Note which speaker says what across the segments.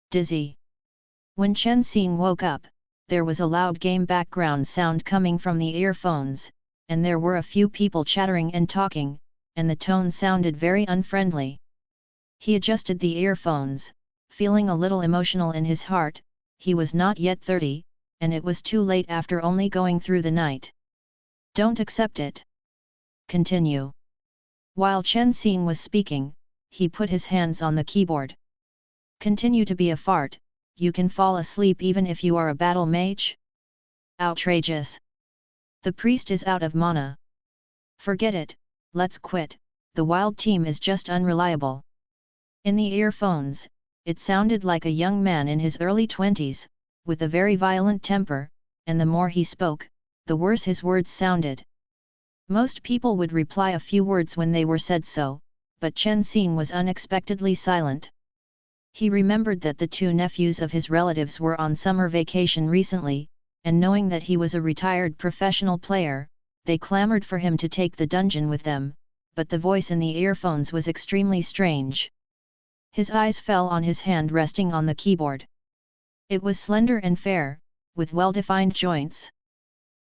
Speaker 1: dizzy. When Chen Xing woke up, there was a loud game background sound coming from the earphones, and there were a few people chattering and talking, and the tone sounded very unfriendly. He adjusted the earphones, feeling a little emotional in his heart. He was not yet 30, and it was too late after only going through the night. Don't accept it. Continue. While Chen Xing was speaking, he put his hands on the keyboard. Continue to be a fart, you can fall asleep even if you are a battle mage? Outrageous. The priest is out of mana. Forget it, let's quit, the wild team is just unreliable. In the earphones, it sounded like a young man in his early 20s, with a very violent temper, and the more he spoke, the worse his words sounded. Most people would reply a few words when they were said so, but Chen Xing was unexpectedly silent. He remembered that the two nephews of his relatives were on summer vacation recently, and knowing that he was a retired professional player, they clamored for him to take the dungeon with them, but the voice in the earphones was extremely strange. His eyes fell on his hand resting on the keyboard. It was slender and fair, with well-defined joints.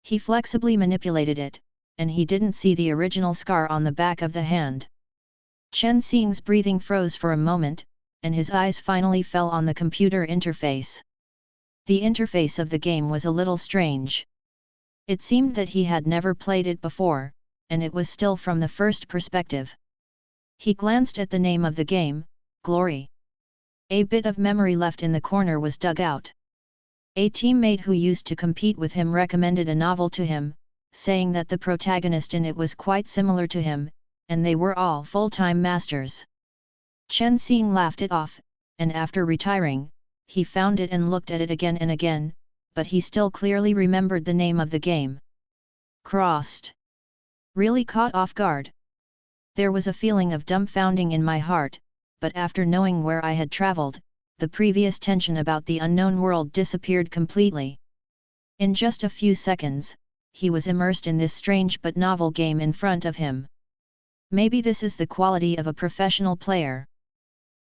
Speaker 1: He flexibly manipulated it, and he didn't see the original scar on the back of the hand. Chen Xing's breathing froze for a moment, and his eyes finally fell on the computer interface. The interface of the game was a little strange. It seemed that he had never played it before, and it was still from the first perspective. He glanced at the name of the game, Glory. A bit of memory left in the corner was dug out. A teammate who used to compete with him recommended a novel to him, saying that the protagonist in it was quite similar to him, and they were all full-time masters. Chen Xing laughed it off, and after retiring, he found it and looked at it again and again, but he still clearly remembered the name of the game. Crossed. Really caught off guard. There was a feeling of dumbfounding in my heart, but after knowing where I had traveled, the previous tension about the unknown world disappeared completely. In just a few seconds, he was immersed in this strange but novel game in front of him. Maybe this is the quality of a professional player.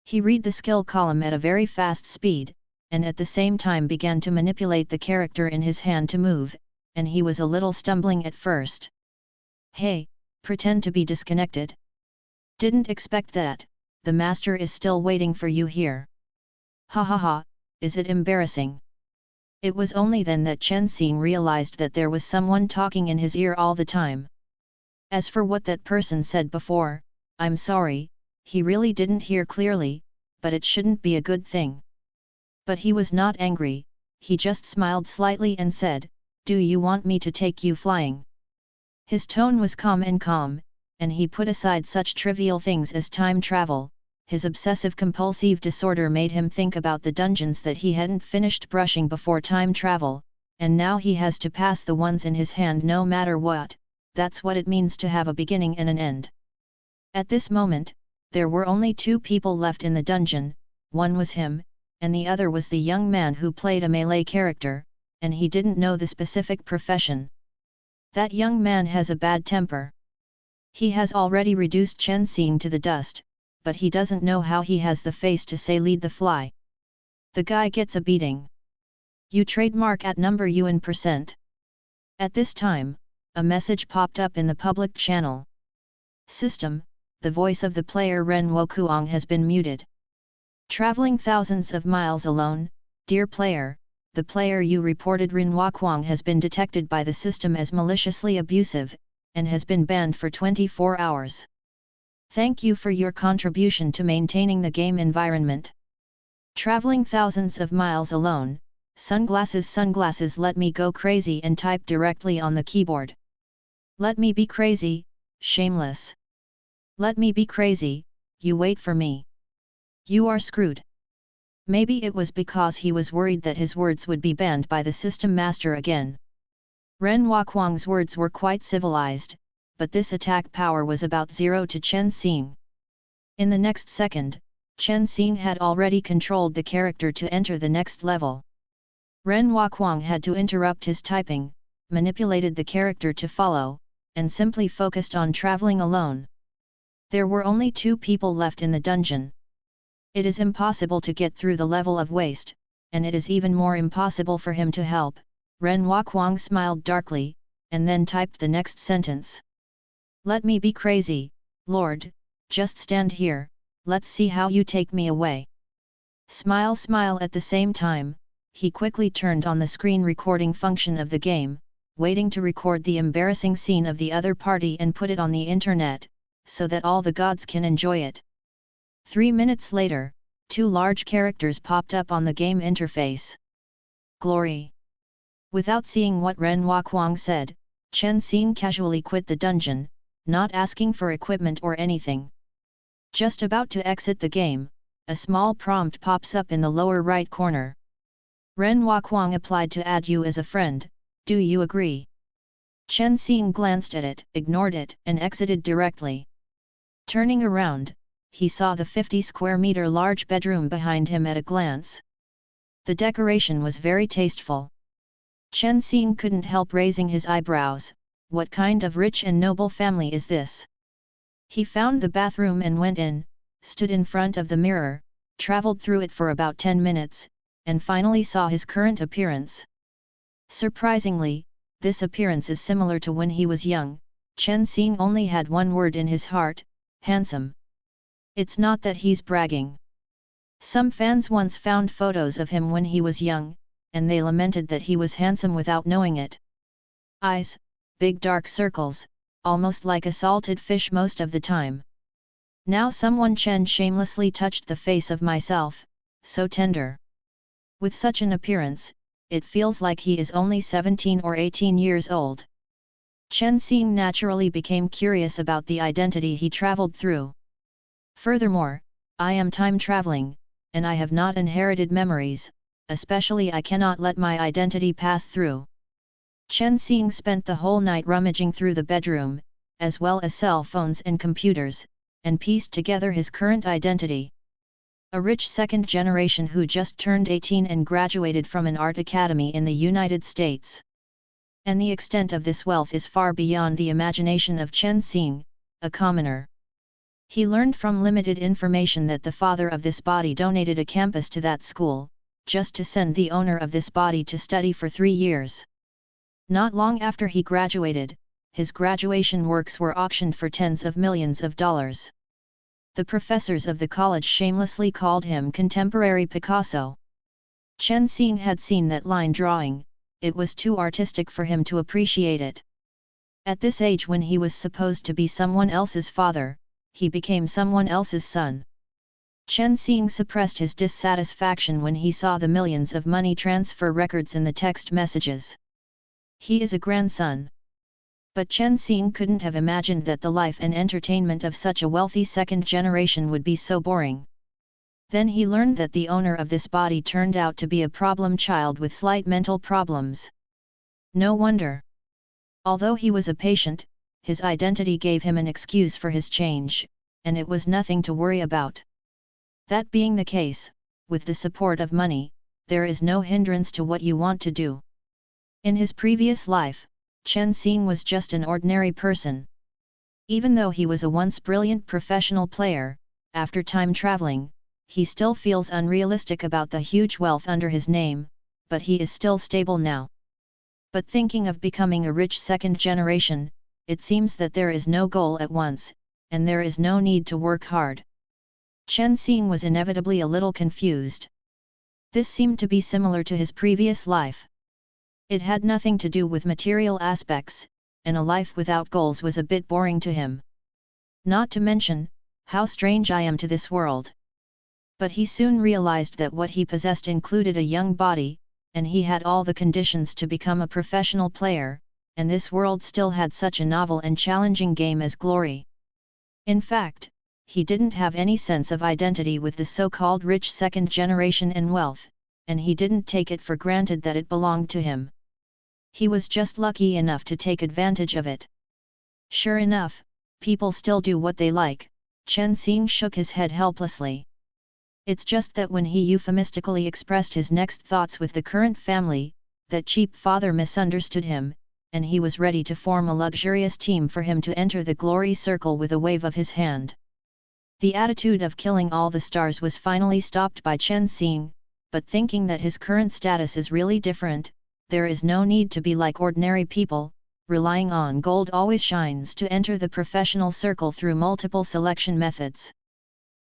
Speaker 1: He read the skill column at a very fast speed, and at the same time began to manipulate the character in his hand to move, and he was a little stumbling at first. Hey, pretend to be disconnected. Didn't expect that, the master is still waiting for you here. Ha ha ha, is it embarrassing? It was only then that Chen Xing realized that there was someone talking in his ear all the time. As for what that person said before, I'm sorry, he really didn't hear clearly, but it shouldn't be a good thing. But he was not angry, he just smiled slightly and said, "Do you want me to take you flying?" His tone was calm, and he put aside such trivial things as time travel. His obsessive-compulsive disorder made him think about the dungeons that he hadn't finished brushing before time travel, and now he has to pass the ones in his hand no matter what. That's what it means to have a beginning and an end. At this moment, there were only two people left in the dungeon, one was him, and the other was the young man who played a melee character, and he didn't know the specific profession. That young man has a bad temper. He has already reduced Chen Xing to the dust, but he doesn't know how he has the face to say lead the fly. The guy gets a beating. You trademark at number UN%. At this time, a message popped up in the public channel. System, the voice of the player Ren Wokuang has been muted. Traveling thousands of miles alone, dear player, the player you reported Ren Wokuang has been detected by the system as maliciously abusive, and has been banned for 24 hours. Thank you for your contribution to maintaining the game environment. Traveling thousands of miles alone, sunglasses let me go crazy and type directly on the keyboard. Let me be crazy, shameless. Let me be crazy, you wait for me. You are screwed. Maybe it was because he was worried that his words would be banned by the system master again. Ren Wokuang's words were quite civilized, but this attack power was about 0 to Chen Xing. In the next second, Chen Xing had already controlled the character to enter the next level. Ren Wokuang had to interrupt his typing, manipulated the character to follow, and simply focused on traveling alone. There were only two people left in the dungeon. It is impossible to get through the level of waste, and it is even more impossible for him to help. Ren Huaquang smiled darkly, and then typed the next sentence. Let me be crazy, Lord, just stand here, let's see how you take me away. Smile at the same time, he quickly turned on the screen recording function of the game, waiting to record the embarrassing scene of the other party and put it on the internet, so that all the gods can enjoy it. 3 minutes later, 2 large characters popped up on the game interface. Glory. Without seeing what Ren Huaquang said, Chen Xing casually quit the dungeon, not asking for equipment or anything. Just about to exit the game, a small prompt pops up in the lower right corner. Ren Huaquang applied to add you as a friend, do you agree? Chen Xing glanced at it, ignored it, and exited directly. Turning around, he saw the 50 square meter large bedroom behind him at a glance. The decoration was very tasteful. Chen Xing couldn't help raising his eyebrows. What kind of rich and noble family is this? He found the bathroom and went in, stood in front of the mirror, traveled through it for about 10 minutes, and finally saw his current appearance. Surprisingly, this appearance is similar to when he was young. Chen Xing only had one word in his heart, handsome. It's not that he's bragging. Some fans once found photos of him when he was young, and they lamented that he was handsome without knowing it. Eyes, big dark circles, almost like a salted fish most of the time. Now someone Chen shamelessly touched the face of myself, so tender. With such an appearance, it feels like he is only 17 or 18 years old. Chen Xing naturally became curious about the identity he traveled through. Furthermore, I am time traveling, and I have not inherited memories, especially I cannot let my identity pass through. Chen Xing spent the whole night rummaging through the bedroom, as well as cell phones and computers, and pieced together his current identity. A rich second generation who just turned 18 and graduated from an art academy in the United States. And the extent of this wealth is far beyond the imagination of Chen Xing, a commoner. He learned from limited information that the father of this body donated a campus to that school, just to send the owner of this body to study for 3 years. Not long after he graduated, his graduation works were auctioned for tens of millions of dollars. The professors of the college shamelessly called him contemporary Picasso. Chen Xing had seen that line drawing, it was too artistic for him to appreciate it. At this age, when he was supposed to be someone else's father, he became someone else's son. Chen Xing suppressed his dissatisfaction when he saw the millions of money transfer records in the text messages. He is a grandson. But Chen Xing couldn't have imagined that the life and entertainment of such a wealthy second generation would be so boring. Then he learned that the owner of this body turned out to be a problem child with slight mental problems. No wonder. Although he was a patient, his identity gave him an excuse for his change, and it was nothing to worry about. That being the case, with the support of money, there is no hindrance to what you want to do. In his previous life, Chen Xing was just an ordinary person. Even though he was a once brilliant professional player, after time traveling, he still feels unrealistic about the huge wealth under his name, but he is still stable now. But thinking of becoming a rich second generation, it seems that there is no goal at once, and there is no need to work hard. Chen Xing was inevitably a little confused. This seemed to be similar to his previous life. It had nothing to do with material aspects, and a life without goals was a bit boring to him. Not to mention, how strange I am to this world. But he soon realized that what he possessed included a young body, and he had all the conditions to become a professional player, and this world still had such a novel and challenging game as Glory. In fact, he didn't have any sense of identity with the so-called rich second generation and wealth, and he didn't take it for granted that it belonged to him. He was just lucky enough to take advantage of it. Sure enough, people still do what they like. Chen Xing shook his head helplessly. It's just that when he euphemistically expressed his next thoughts with the current family, that cheap father misunderstood him, and he was ready to form a luxurious team for him to enter the glory circle with a wave of his hand. The attitude of killing all the stars was finally stopped by Chen Xing, but thinking that his current status is really different, there is no need to be like ordinary people, relying on gold always shines to enter the professional circle through multiple selection methods.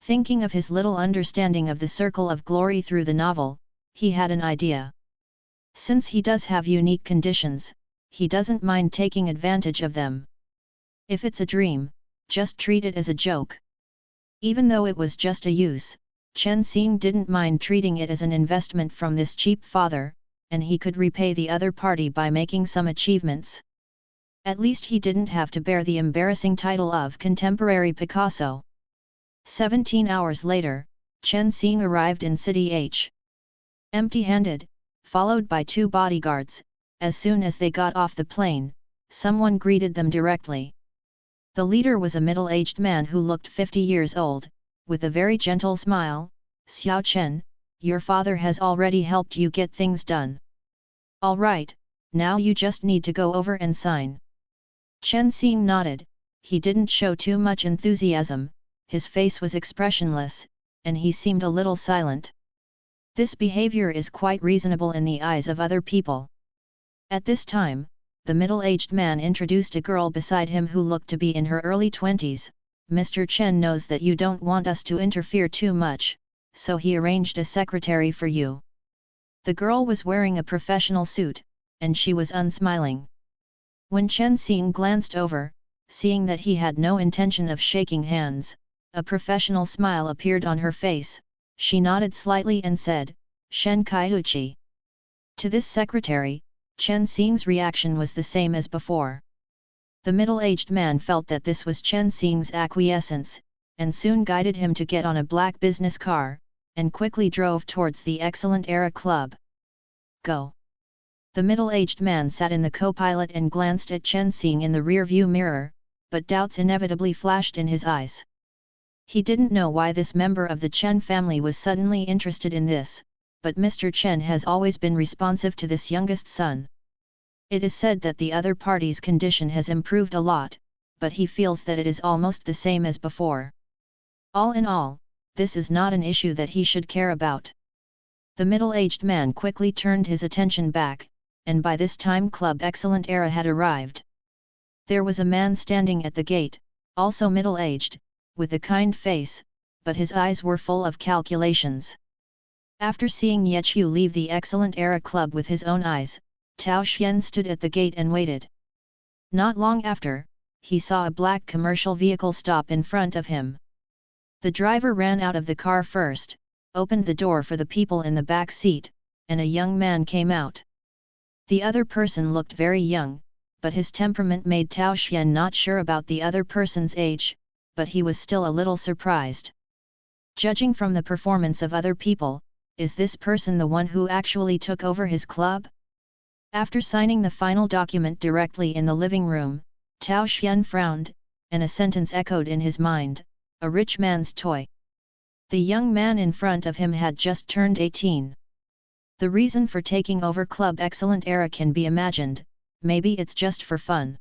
Speaker 1: Thinking of his little understanding of the circle of glory through the novel, he had an idea. Since he does have unique conditions, he doesn't mind taking advantage of them. If it's a dream, just treat it as a joke. Even though it was just a use, Chen Xing didn't mind treating it as an investment from this cheap father, and he could repay the other party by making some achievements. At least he didn't have to bear the embarrassing title of contemporary Picasso. 17 hours later, Chen Xing arrived in City H. Empty-handed, followed by 2 bodyguards. As soon as they got off the plane, someone greeted them directly. The leader was a middle-aged man who looked 50 years old, with a very gentle smile. "Xiao Chen, your father has already helped you get things done. All right, now you just need to go over and sign." Chen Xing nodded. He didn't show too much enthusiasm, his face was expressionless, and he seemed a little silent. This behavior is quite reasonable in the eyes of other people. At this time, the middle-aged man introduced a girl beside him who looked to be in her early 20s. "Mr. Chen knows that you don't want us to interfere too much, so he arranged a secretary for you." The girl was wearing a professional suit, and she was unsmiling. When Chen Xing glanced over, seeing that he had no intention of shaking hands, a professional smile appeared on her face. She nodded slightly and said, "Shen Kaiuchi." To this secretary, Chen Xing's reaction was the same as before. The middle-aged man felt that this was Chen Xing's acquiescence, and soon guided him to get on a black business car, and quickly drove towards the Excellent Era Club. "Go!" The middle-aged man sat in the co-pilot and glanced at Chen Xing in the rear-view mirror, but doubts inevitably flashed in his eyes. He didn't know why this member of the Chen family was suddenly interested in this, but Mr. Chen has always been responsive to this youngest son. It is said that the other party's condition has improved a lot, but he feels that it is almost the same as before. All in all, this is not an issue that he should care about. The middle-aged man quickly turned his attention back, and by this time Club Excellent Era had arrived. There was a man standing at the gate, also middle-aged, with a kind face, but his eyes were full of calculations. After seeing Yeqiu leave the Excellent Era Club with his own eyes, Tao Xian stood at the gate and waited. Not long after, he saw a black commercial vehicle stop in front of him. The driver ran out of the car first, opened the door for the people in the back seat, and a young man came out. The other person looked very young, but his temperament made Tao Xian not sure about the other person's age, but he was still a little surprised. Judging from the performance of other people, is this person the one who actually took over his club? After signing the final document directly in the living room, Tao Xian frowned, and a sentence echoed in his mind, "A rich man's toy." The young man in front of him had just turned 18. The reason for taking over Club Excellent Era can be imagined, maybe it's just for fun.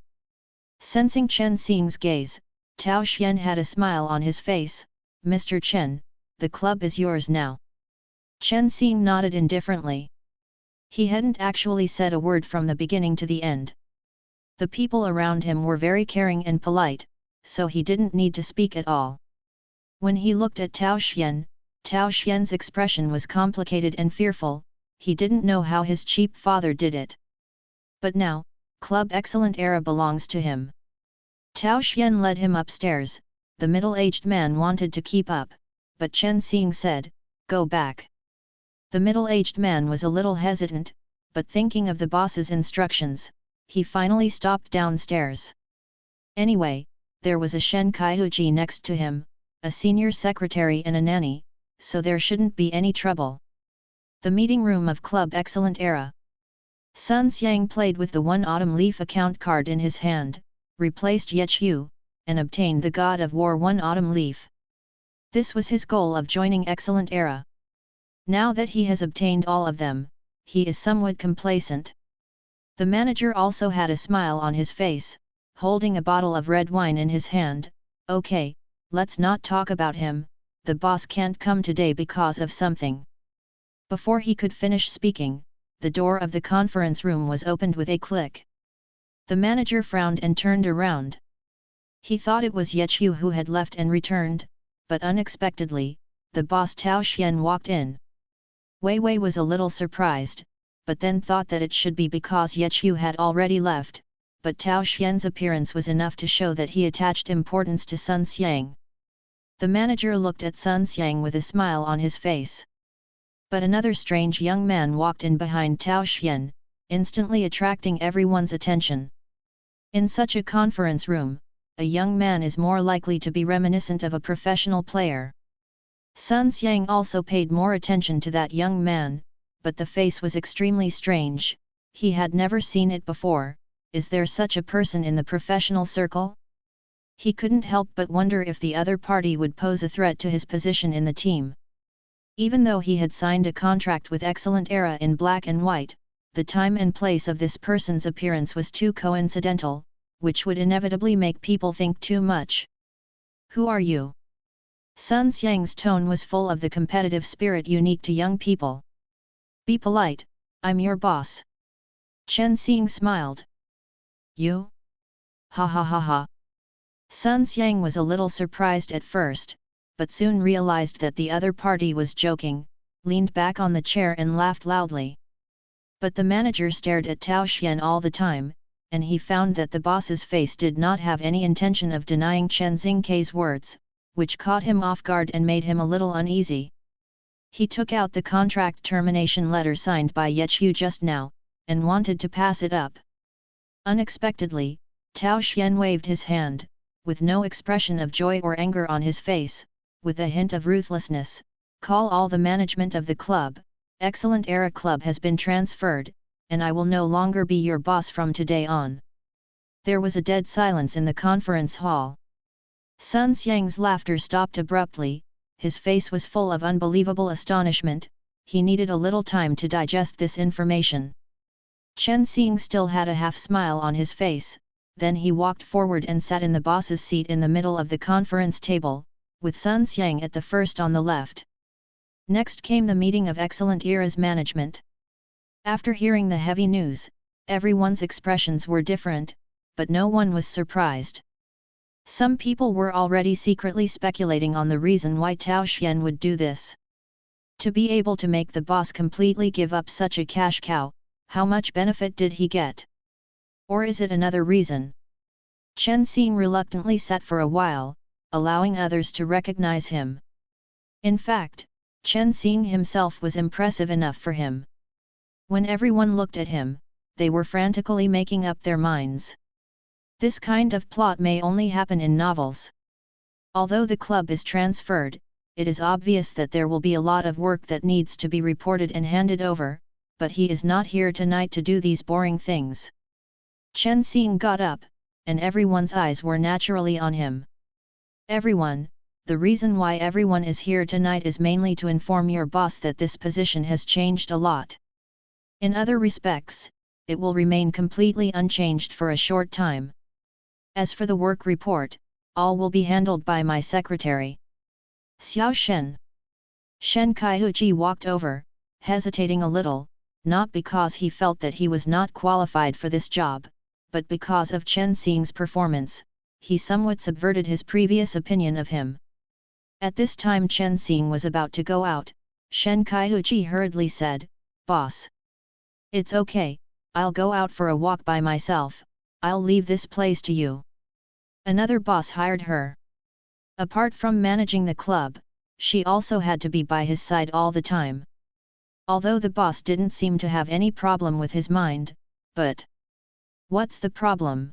Speaker 1: Sensing Chen Xing's gaze, Tao Xian had a smile on his face. "Mr. Chen, the club is yours now." Chen Xing nodded indifferently. He hadn't actually said a word from the beginning to the end. The people around him were very caring and polite, so he didn't need to speak at all. When he looked at Tao Xian's expression was complicated and fearful. He didn't know how his cheap father did it. But now, Club Excellent Era belongs to him. Tao Xian led him upstairs. The middle-aged man wanted to keep up, but Chen Xing said, "Go back." The middle-aged man was a little hesitant, but thinking of the boss's instructions, he finally stopped downstairs. Anyway, there was a Shen Kaiuchi next to him, a senior secretary and a nanny, so there shouldn't be any trouble. The meeting room of Club Excellent Era. Sun Xiang played with the one autumn leaf account card in his hand, replaced Yeqiu, and obtained the God of War one autumn leaf. This was his goal of joining Excellent Era. Now that he has obtained all of them, he is somewhat complacent. The manager also had a smile on his face, holding a bottle of red wine in his hand. "Okay, let's not talk about him, the boss can't come today because of something. Before he could finish speaking, the door of the conference room was opened with a click. The manager frowned and turned around. He thought it was Ye Qiu who had left and returned, but unexpectedly, the boss Tao Xian walked in. Wei Wei was a little surprised, but then thought that it should be because Ye Qiu had already left, but Tao Xian's appearance was enough to show that he attached importance to Sun Xiang. The manager looked at Sun Xiang with a smile on his face. But another strange young man walked in behind Tao Xian, instantly attracting everyone's attention. In such a conference room, a young man is more likely to be reminiscent of a professional player. Sun Xiang also paid more attention to that young man, but the face was extremely strange. He had never seen it before. Is there such a person in the professional circle? He couldn't help but wonder if the other party would pose a threat to his position in the team. Even though he had signed a contract with Excellent Era in black and white, the time and place of this person's appearance was too coincidental, which would inevitably make people think too much. Who are you? Sun Xiang's tone was full of the competitive spirit unique to young people. Be polite, I'm your boss. Chen Xing smiled. You? Ha ha ha ha. Sun Xiang was a little surprised at first, but soon realized that the other party was joking, leaned back on the chair and laughed loudly. But the manager stared at Tao Xian all the time, and he found that the boss's face did not have any intention of denying Chen Xing's words, which caught him off guard and made him a little uneasy. He took out the contract termination letter signed by Ye Qiu just now, and wanted to pass it up. Unexpectedly, Tao Xian waved his hand, with no expression of joy or anger on his face, with a hint of ruthlessness. Call all the management of the club. Excellent Era Club has been transferred, and I will no longer be your boss from today on. There was a dead silence in the conference hall. Sun Xiang's laughter stopped abruptly. His face was full of unbelievable astonishment. He needed a little time to digest this information. Chen Xing still had a half smile on his face, then he walked forward and sat in the boss's seat in the middle of the conference table, with Sun Xiang at the first on the left. Next came the meeting of Excellent Era's management. After hearing the heavy news, everyone's expressions were different, but no one was surprised. Some people were already secretly speculating on the reason why Tao Xian would do this. To be able to make the boss completely give up such a cash cow, how much benefit did he get? Or is it another reason? Chen Xing reluctantly sat for a while, allowing others to recognize him. In fact, Chen Xing himself was impressive enough for him. When everyone looked at him, they were frantically making up their minds. This kind of plot may only happen in novels. Although the club is transferred, it is obvious that there will be a lot of work that needs to be reported and handed over, but he is not here tonight to do these boring things. Chen Xing got up, and everyone's eyes were naturally on him. Everyone, the reason why everyone is here tonight is mainly to inform your boss that this position has changed a lot. In other respects, it will remain completely unchanged for a short time. As for the work report, all will be handled by my secretary. Xiao Shen. Shen Kaihuji walked over, hesitating a little, not because he felt that he was not qualified for this job, but because of Chen Xing's performance. He somewhat subverted his previous opinion of him. At this time Chen Xing was about to go out. Shen Kaihuji hurriedly said, "Boss. It's okay, I'll go out for a walk by myself, I'll leave this place to you." Another boss hired her. Apart from managing the club, she also had to be by his side all the time. Although the boss didn't seem to have any problem with his mind, but what's the problem?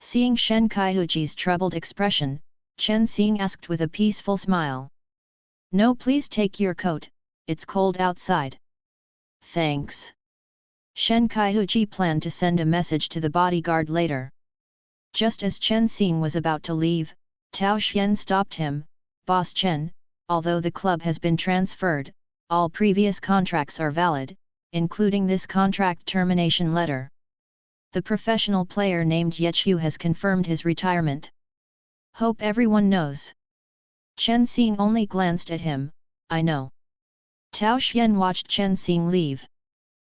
Speaker 1: Seeing Shen Kaihuji's troubled expression, Chen Xing asked with a peaceful smile. "No, please take your coat, it's cold outside." "Thanks." Shen Kaihuji planned to send a message to the bodyguard later. Just as Chen Xing was about to leave, Tao Xian stopped him. "Boss Chen, although the club has been transferred, all previous contracts are valid, including this contract termination letter. The professional player named Ye Qiu has confirmed his retirement. Hope everyone knows." Chen Xing only glanced at him. I know. Tao Xian watched Chen Xing leave.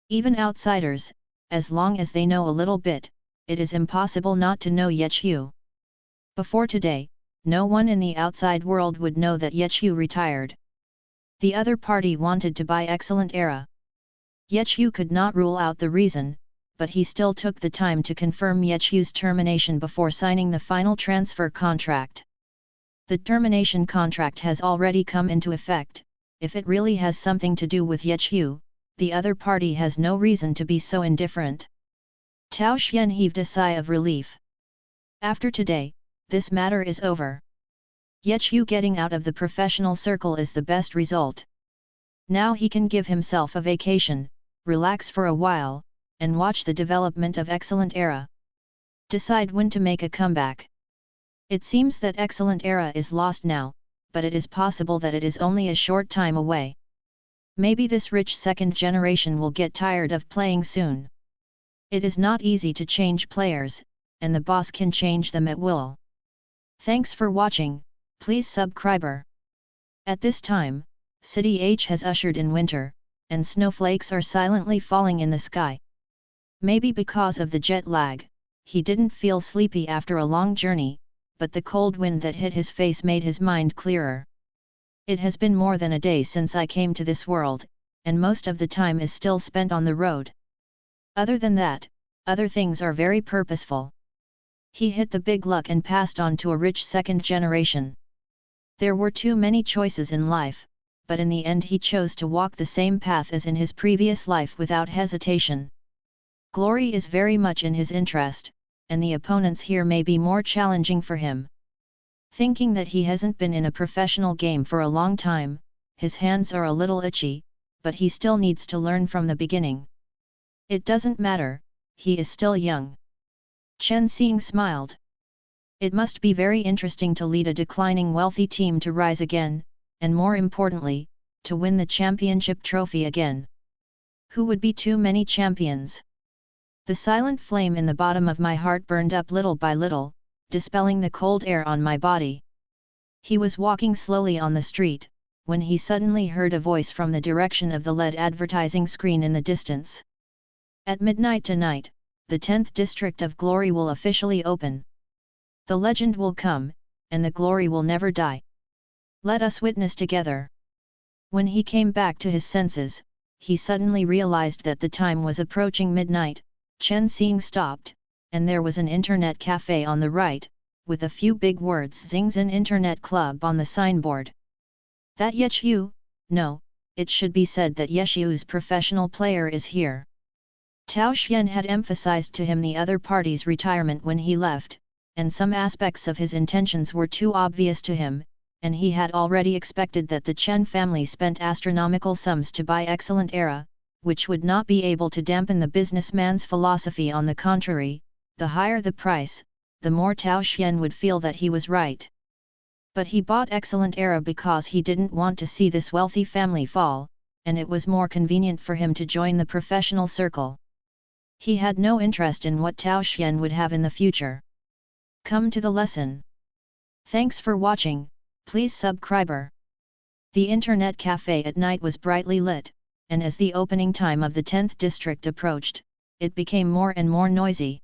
Speaker 1: Even outsiders, as long as they know a little bit, it is impossible not to know Yeqiu. Before today, no one in the outside world would know that Yeqiu retired. The other party wanted to buy Excellent Era. Yeqiu could not rule out the reason, but he still took the time to confirm Yeqiu's termination before signing the final transfer contract. The termination contract has already come into effect. If it really has something to do with Yeqiu, the other party has no reason to be so indifferent. Tao Xian heaved a sigh of relief. After today, this matter is over. Yeqiu getting out of the professional circle is the best result. Now he can give himself a vacation, relax for a while, and watch the development of Excellent Era. Decide when to make a comeback. It seems that Excellent Era is lost now, but it is possible that it is only a short time away. Maybe this rich second generation will get tired of playing soon. It is not easy to change players, and the boss can change them at will. Thanks for watching, please subscribe. At this time, City H has ushered in winter, and snowflakes are silently falling in the sky. Maybe because of the jet lag, he didn't feel sleepy after a long journey, but the cold wind that hit his face made his mind clearer. It has been more than a day since I came to this world, and most of the time is still spent on the road. Other than that, other things are very purposeful. He hit the big luck and passed on to a rich second generation. There were too many choices in life, but in the end he chose to walk the same path as in his previous life without hesitation. Glory is very much in his interest, and the opponents here may be more challenging for him. Thinking that he hasn't been in a professional game for a long time, his hands are a little itchy, but he still needs to learn from the beginning. It doesn't matter, he is still young. Chen Xing smiled. It must be very interesting to lead a declining wealthy team to rise again, and more importantly, to win the championship trophy again. Who would be too many champions? The silent flame in the bottom of my heart burned up little by little, dispelling the cold air on my body. He was walking slowly on the street, when he suddenly heard a voice from the direction of the LED advertising screen in the distance. At midnight tonight, the 10th district of Glory will officially open. The legend will come, and the glory will never die. Let us witness together. When he came back to his senses, he suddenly realized that the time was approaching midnight. Chen Xing stopped, and there was an internet cafe on the right, with a few big words Xingzhen Internet Club on the signboard. That Yeqiu? No, it should be said that Yeqiu's professional player is here. Tao Xian had emphasized to him the other party's retirement when he left, and some aspects of his intentions were too obvious to him, and he had already expected that the Chen family spent astronomical sums to buy Excellent Era, which would not be able to dampen the businessman's philosophy. On the contrary, the higher the price, the more Tao Xian would feel that he was right. But he bought Excellent Era because he didn't want to see this wealthy family fall, and it was more convenient for him to join the professional circle. He had no interest in what Tao Xian would have in the future. Come to the lesson. Thanks for watching, please subscribe. The internet cafe at night was brightly lit, and as the opening time of the 10th district approached, it became more and more noisy.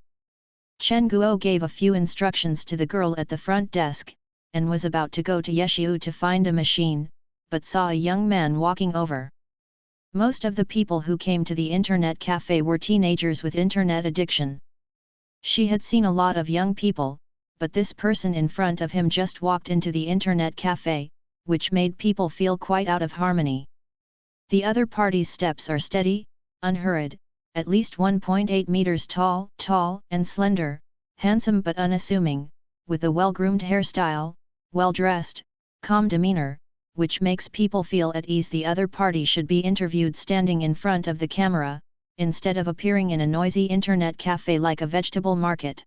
Speaker 1: Chen Guo gave a few instructions to the girl at the front desk, and was about to go to Yeqiu to find a machine, but saw a young man walking over. Most of the people who came to the internet cafe were teenagers with internet addiction. She had seen a lot of young people, but this person in front of him just walked into the internet cafe, which made people feel quite out of harmony. The other party's steps are steady, unhurried, at least 1.8 meters tall and slender, handsome but unassuming, with a well-groomed hairstyle, well-dressed, calm demeanor, which makes people feel at ease. The other party should be interviewed standing in front of the camera, instead of appearing in a noisy internet cafe like a vegetable market.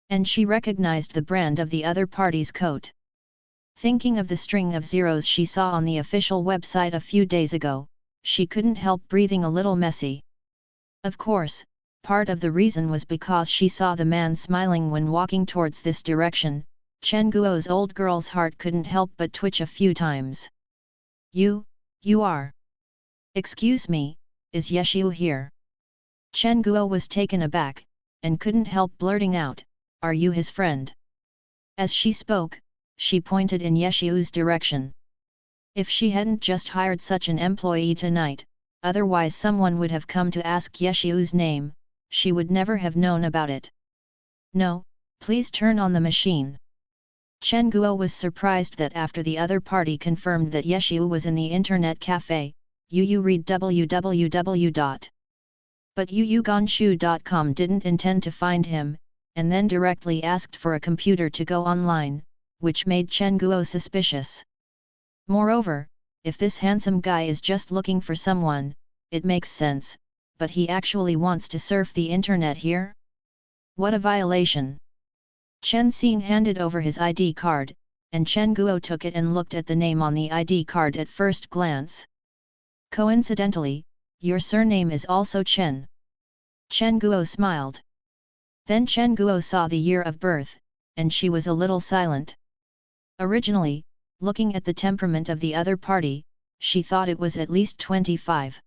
Speaker 1: And she recognized the brand of the other party's coat. Thinking of the string of zeros she saw on the official website a few days ago, she couldn't help breathing a little messy. Of course, part of the reason was because she saw the man smiling when walking towards this direction, Chen Guo's old girl's heart couldn't help but twitch a few times. You are. Excuse me, is Yeshiu here? Chen Guo was taken aback, and couldn't help blurting out, are you his friend? As she spoke, she pointed in Yeshiu's direction. If she hadn't just hired such an employee tonight, otherwise someone would have come to ask Yeshiu's name, she would never have known about it. No, please turn on the machine. Chen Guo was surprised that after the other party confirmed that Yeshiu was in the internet cafe, Yu read www. But yuyuganshu.com didn't intend to find him, and then directly asked for a computer to go online, which made Chen Guo suspicious. Moreover, if this handsome guy is just looking for someone, it makes sense, but he actually wants to surf the internet here? What a violation! Chen Xing handed over his ID card, and Chen Guo took it and looked at the name on the ID card at first glance. Coincidentally, your surname is also Chen. Chen Guo smiled. Then Chen Guo saw the year of birth, and she was a little silent. Originally, looking at the temperament of the other party, she thought it was at least 25.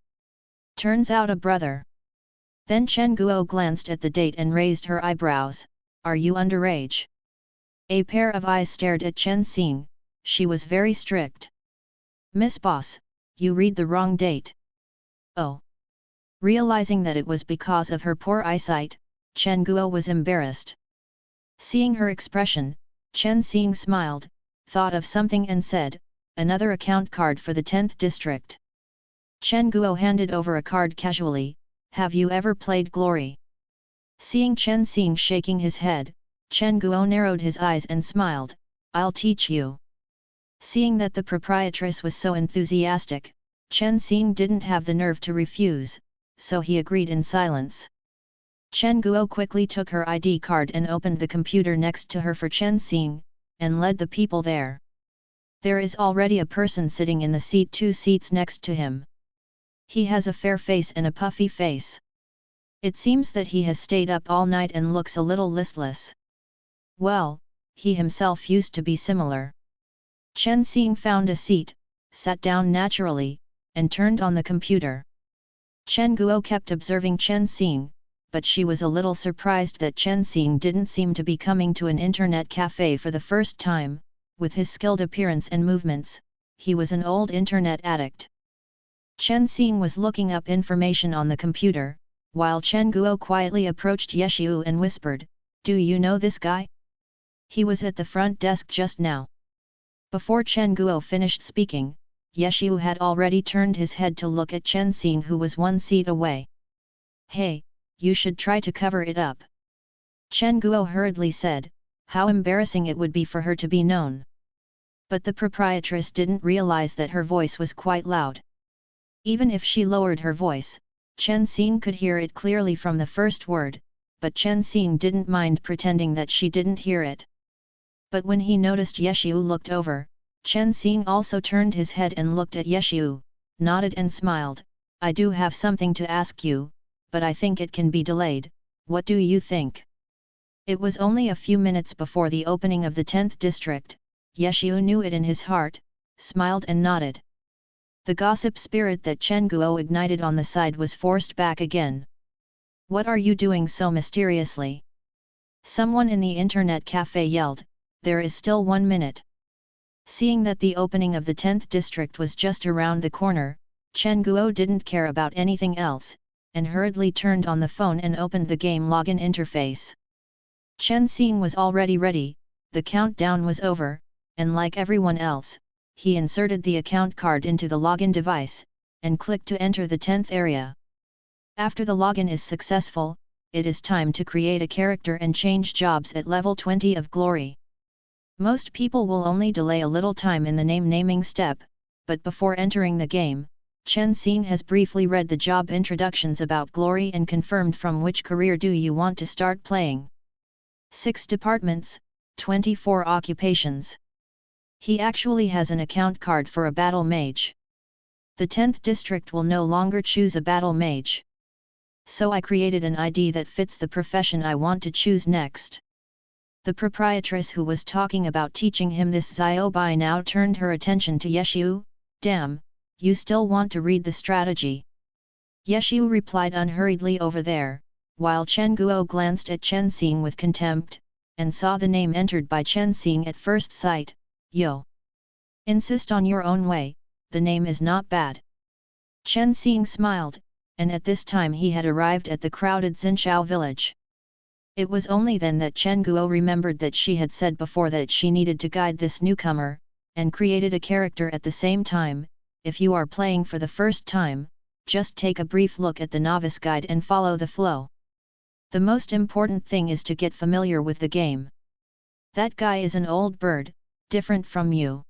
Speaker 1: Turns out a brother. Then Chen Guo glanced at the date and raised her eyebrows. Are you underage? A pair of eyes stared at Chen Xing. She was very strict. Miss Boss, you read the wrong date. Oh. Realizing that it was because of her poor eyesight, Chen Guo was embarrassed. Seeing her expression, Chen Xing smiled, thought of something and said, another account card for the 10th district. Chen Guo handed over a card casually, have you ever played Glory? Seeing Chen Xing shaking his head, Chen Guo narrowed his eyes and smiled, I'll teach you. Seeing that the proprietress was so enthusiastic, Chen Xing didn't have the nerve to refuse, so he agreed in silence. Chen Guo quickly took her ID card and opened the computer next to her for Chen Xing, and led the people there. There is already a person sitting in the seat 2 seats next to him. He has a fair face and a puffy face. It seems that he has stayed up all night and looks a little listless. Well, he himself used to be similar. Chen Xing found a seat, sat down naturally, and turned on the computer. Chen Guo kept observing Chen Xing, but she was a little surprised that Chen Xing didn't seem to be coming to an internet cafe for the first time. With his skilled appearance and movements, he was an old internet addict. Chen Xing was looking up information on the computer, while Chen Guo quietly approached Yeshiu and whispered, do you know this guy? He was at the front desk just now. Before Chen Guo finished speaking, Yeshiu had already turned his head to look at Chen Xing, who was 1 seat away. Hey, you should try to cover it up. Chen Guo hurriedly said, how embarrassing it would be for her to be known. But the proprietress didn't realize that her voice was quite loud. Even if she lowered her voice, Chen Xing could hear it clearly from the first word, but Chen Xing didn't mind pretending that she didn't hear it. But when he noticed Yeshiu looked over, Chen Xing also turned his head and looked at Yeshiu, nodded and smiled, I do have something to ask you, but I think it can be delayed, what do you think? It was only a few minutes before the opening of the 10th district. Yeshiu knew it in his heart, smiled and nodded. The gossip spirit that Chen Guo ignited on the side was forced back again. What are you doing so mysteriously? Someone in the internet cafe yelled, there is still 1 minute. Seeing that the opening of the 10th district was just around the corner, Chen Guo didn't care about anything else, and hurriedly turned on the phone and opened the game login interface. Chen Xing was already ready, the countdown was over, and like everyone else, he inserted the account card into the login device, and clicked to enter the 10th area. After the login is successful, it is time to create a character and change jobs at level 20 of Glory. Most people will only delay a little time in the naming step, but before entering the game, Chen Xing has briefly read the job introductions about Glory and confirmed from which career do you want to start playing. 6 departments, 24 occupations. He actually has an account card for a battle mage. The 10th district will no longer choose a battle mage. So I created an ID that fits the profession I want to choose next. The proprietress who was talking about teaching him this Xiaobai now turned her attention to Yeshu. Damn, you still want to read the strategy? Yeshu replied unhurriedly over there, while Chen Guo glanced at Chen Xing with contempt, and saw the name entered by Chen Xing at first sight. Yo! Insist on your own way, the name is not bad. Chen Xing smiled, and at this time he had arrived at the crowded Xinchao village. It was only then that Chen Guo remembered that she had said before that she needed to guide this newcomer, and created a character at the same time. If you are playing for the first time, just take a brief look at the novice guide and follow the flow. The most important thing is to get familiar with the game. That guy is an old bird, different from you.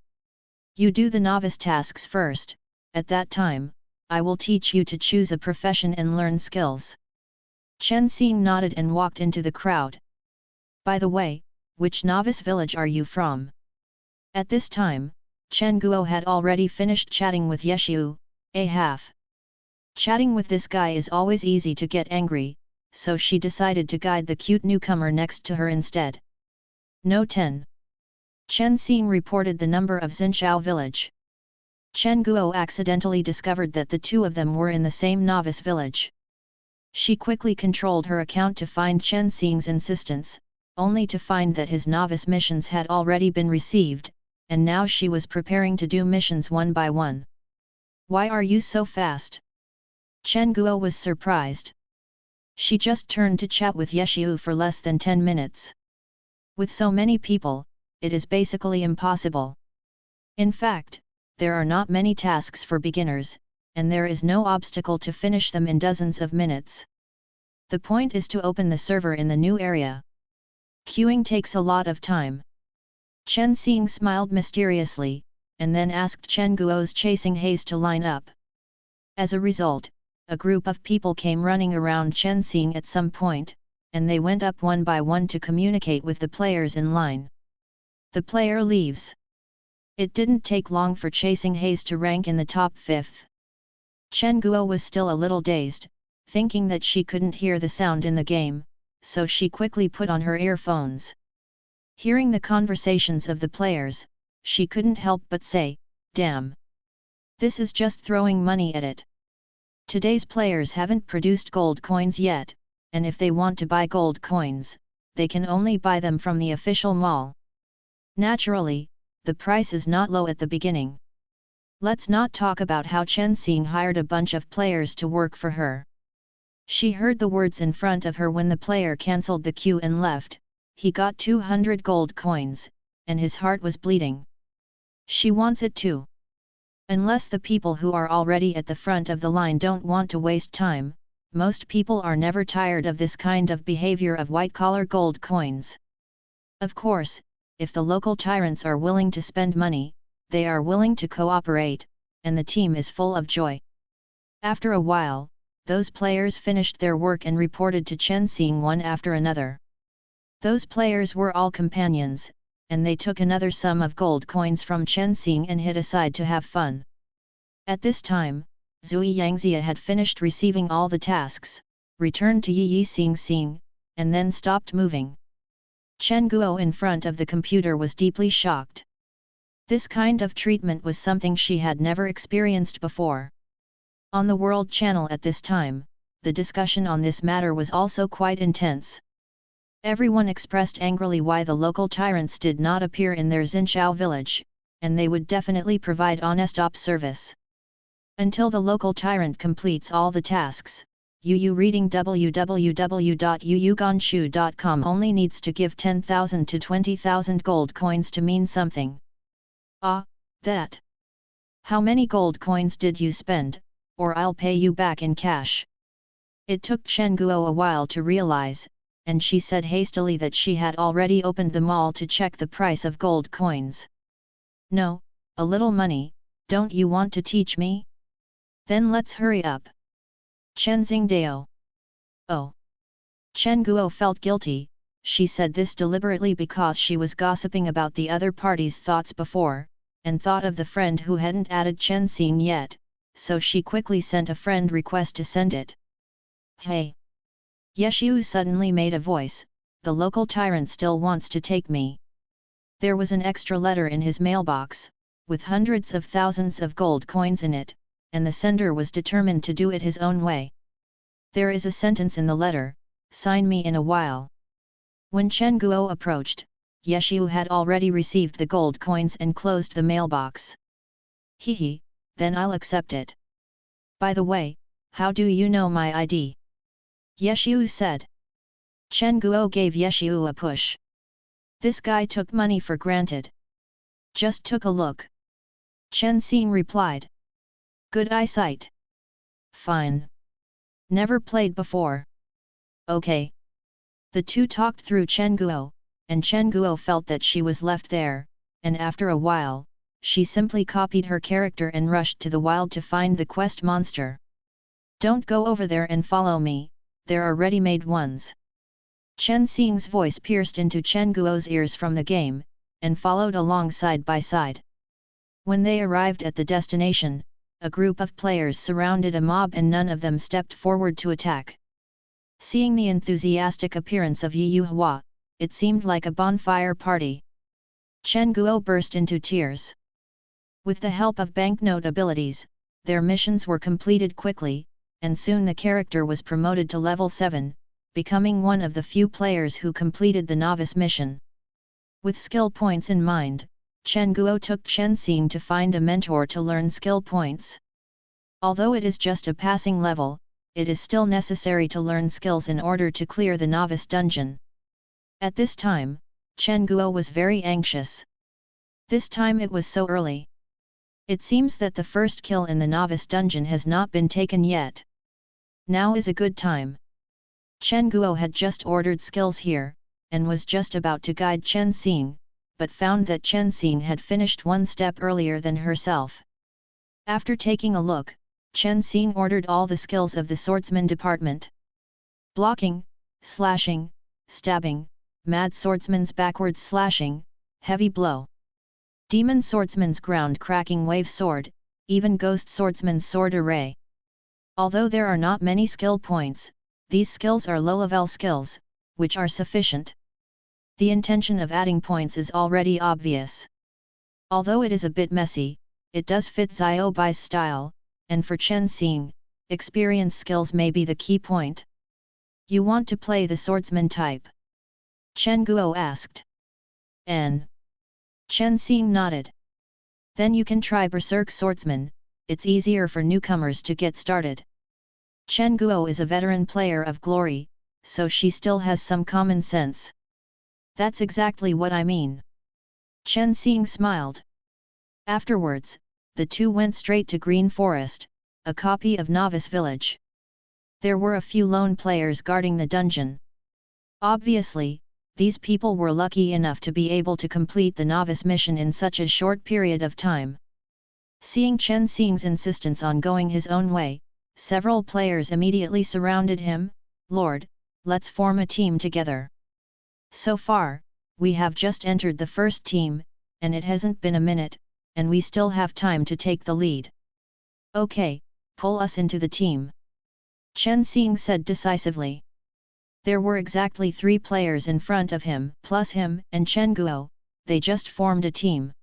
Speaker 1: You do the novice tasks first, at that time, I will teach you to choose a profession and learn skills. Chen Xing nodded and walked into the crowd. By the way, which novice village are you from? At this time, Chen Guo had already finished chatting with Yeshu. Chatting with this guy is always easy to get angry, so she decided to guide the cute newcomer next to her instead. No 10. Chen Xing reported the number of Xinchao village. Chen Guo accidentally discovered that the two of them were in the same novice village. She quickly controlled her account to find Chen Xing's insistence, only to find that his novice missions had already been received, and now she was preparing to do missions one by one. Why are you so fast? Chen Guo was surprised. She just turned to chat with Yeshu for less than 10 minutes. With so many people, it is basically impossible. In fact, there are not many tasks for beginners, and there is no obstacle to finish them in dozens of minutes. The point is to open the server in the new area. Queuing takes a lot of time. Chen Xing smiled mysteriously, and then asked Chen Guo's chasing haze to line up. As a result, a group of people came running around Chen Xing at some point, and they went up one by one to communicate with the players in line. The player leaves. It didn't take long for Chasing Haze to rank in the top 5th. Chen Guo was still a little dazed, thinking that she couldn't hear the sound in the game, so she quickly put on her earphones. Hearing the conversations of the players, she couldn't help but say, "Damn! This is just throwing money at it. Today's players haven't produced gold coins yet, and if they want to buy gold coins, they can only buy them from the official mall. Naturally, the price is not low at the beginning. Let's not talk about how Chen Xing hired a bunch of players to work for her." She heard the words in front of her when the player cancelled the queue and left. He got 200 gold coins, and his heart was bleeding. She wants it too. Unless the people who are already at the front of the line don't want to waste time, most people are never tired of this kind of behavior of white-collar gold coins. Of course, if the local tyrants are willing to spend money, they are willing to cooperate, and the team is full of joy. After a while, those players finished their work and reported to Chen Xing one after another. Those players were all companions, and they took another sum of gold coins from Chen Xing and hid aside to have fun. At this time, Zui Yangxia had finished receiving all the tasks, returned to Yi Xing Xing, and then stopped moving. Chen Guo in front of the computer was deeply shocked. This kind of treatment was something she had never experienced before. On the World Channel at this time, the discussion on this matter was also quite intense. Everyone expressed angrily why the local tyrants did not appear in their Xinchao village, and they would definitely provide honest op service. Until the local tyrant completes all the tasks, Yu reading www.yuyuganshu.com only needs to give 10,000 to 20,000 gold coins to mean something. Ah, that! How many gold coins did you spend, or I'll pay you back in cash? It took Chen Guo a while to realize, and she said hastily that she had already opened the mall to check the price of gold coins. No, a little money, don't you want to teach me? Then let's hurry up. Chen Xingdao. Oh. Chen Guo felt guilty. She said this deliberately because she was gossiping about the other party's thoughts before, and thought of the friend who hadn't added Chen Xing yet, so she quickly sent a friend request to send it. Hey! Yeshu suddenly made a voice, the local tyrant still wants to take me. There was an extra letter in his mailbox, with hundreds of thousands of gold coins in it, and the sender was determined to do it his own way. There is a sentence in the letter, sign me in a while. When Chen Guo approached, Ye Xiu had already received the gold coins and closed the mailbox. Hehe, then I'll accept it. By the way, how do you know my ID? Ye Xiu said. Chen Guo gave Ye Xiu a push. This guy took money for granted. Just took a look. Chen Xing replied. Good eyesight. Fine. Never played before. Okay. The two talked through Chen Guo, and Chen Guo felt that she was left there, and after a while, she simply copied her character and rushed to the wild to find the quest monster. Don't go over there and follow me, there are ready-made ones. Chen Xing's voice pierced into Chen Guo's ears from the game, and followed along side by side. When they arrived at the destination, a group of players surrounded a mob and none of them stepped forward to attack. Seeing the enthusiastic appearance of Yi Yuhua, it seemed like a bonfire party. Chen Guo burst into tears. With the help of banknote abilities, their missions were completed quickly, and soon the character was promoted to level 7, becoming one of the few players who completed the novice mission. With skill points in mind, Chen Guo took Chen Xing to find a mentor to learn skill points. Although it is just a passing level, it is still necessary to learn skills in order to clear the novice dungeon. At this time, Chen Guo was very anxious. This time it was so early. It seems that the first kill in the novice dungeon has not been taken yet. Now is a good time. Chen Guo had just ordered skills here, and was just about to guide Chen Xing, but found that Chen Xing had finished one step earlier than herself. After taking a look, Chen Xing ordered all the skills of the swordsman department. Blocking, slashing, stabbing, mad swordsman's backwards slashing, heavy blow. Demon swordsman's ground-cracking wave sword, even ghost swordsman's sword array. Although there are not many skill points, these skills are low-level skills, which are sufficient. The intention of adding points is already obvious. Although it is a bit messy, it does fit Xiao Bai's style, and for Chen Xing, experience skills may be the key point. You want to play the swordsman type? Chen Guo asked. N. Chen Xing nodded. Then you can try Berserk Swordsman, it's easier for newcomers to get started. Chen Guo is a veteran player of Glory, so she still has some common sense. That's exactly what I mean. Chen Xing smiled. Afterwards, the two went straight to Green Forest, a copy of Novice Village. There were a few lone players guarding the dungeon. Obviously, these people were lucky enough to be able to complete the novice mission in such a short period of time. Seeing Chen Xing's insistence on going his own way, several players immediately surrounded him. Lord, let's form a team together. So far, we have just entered the first team, and it hasn't been a minute, and we still have time to take the lead. Okay, pull us into the team. Chen Xing said decisively. There were exactly 3 players in front of him, plus him and Chen Guo, they just formed a team.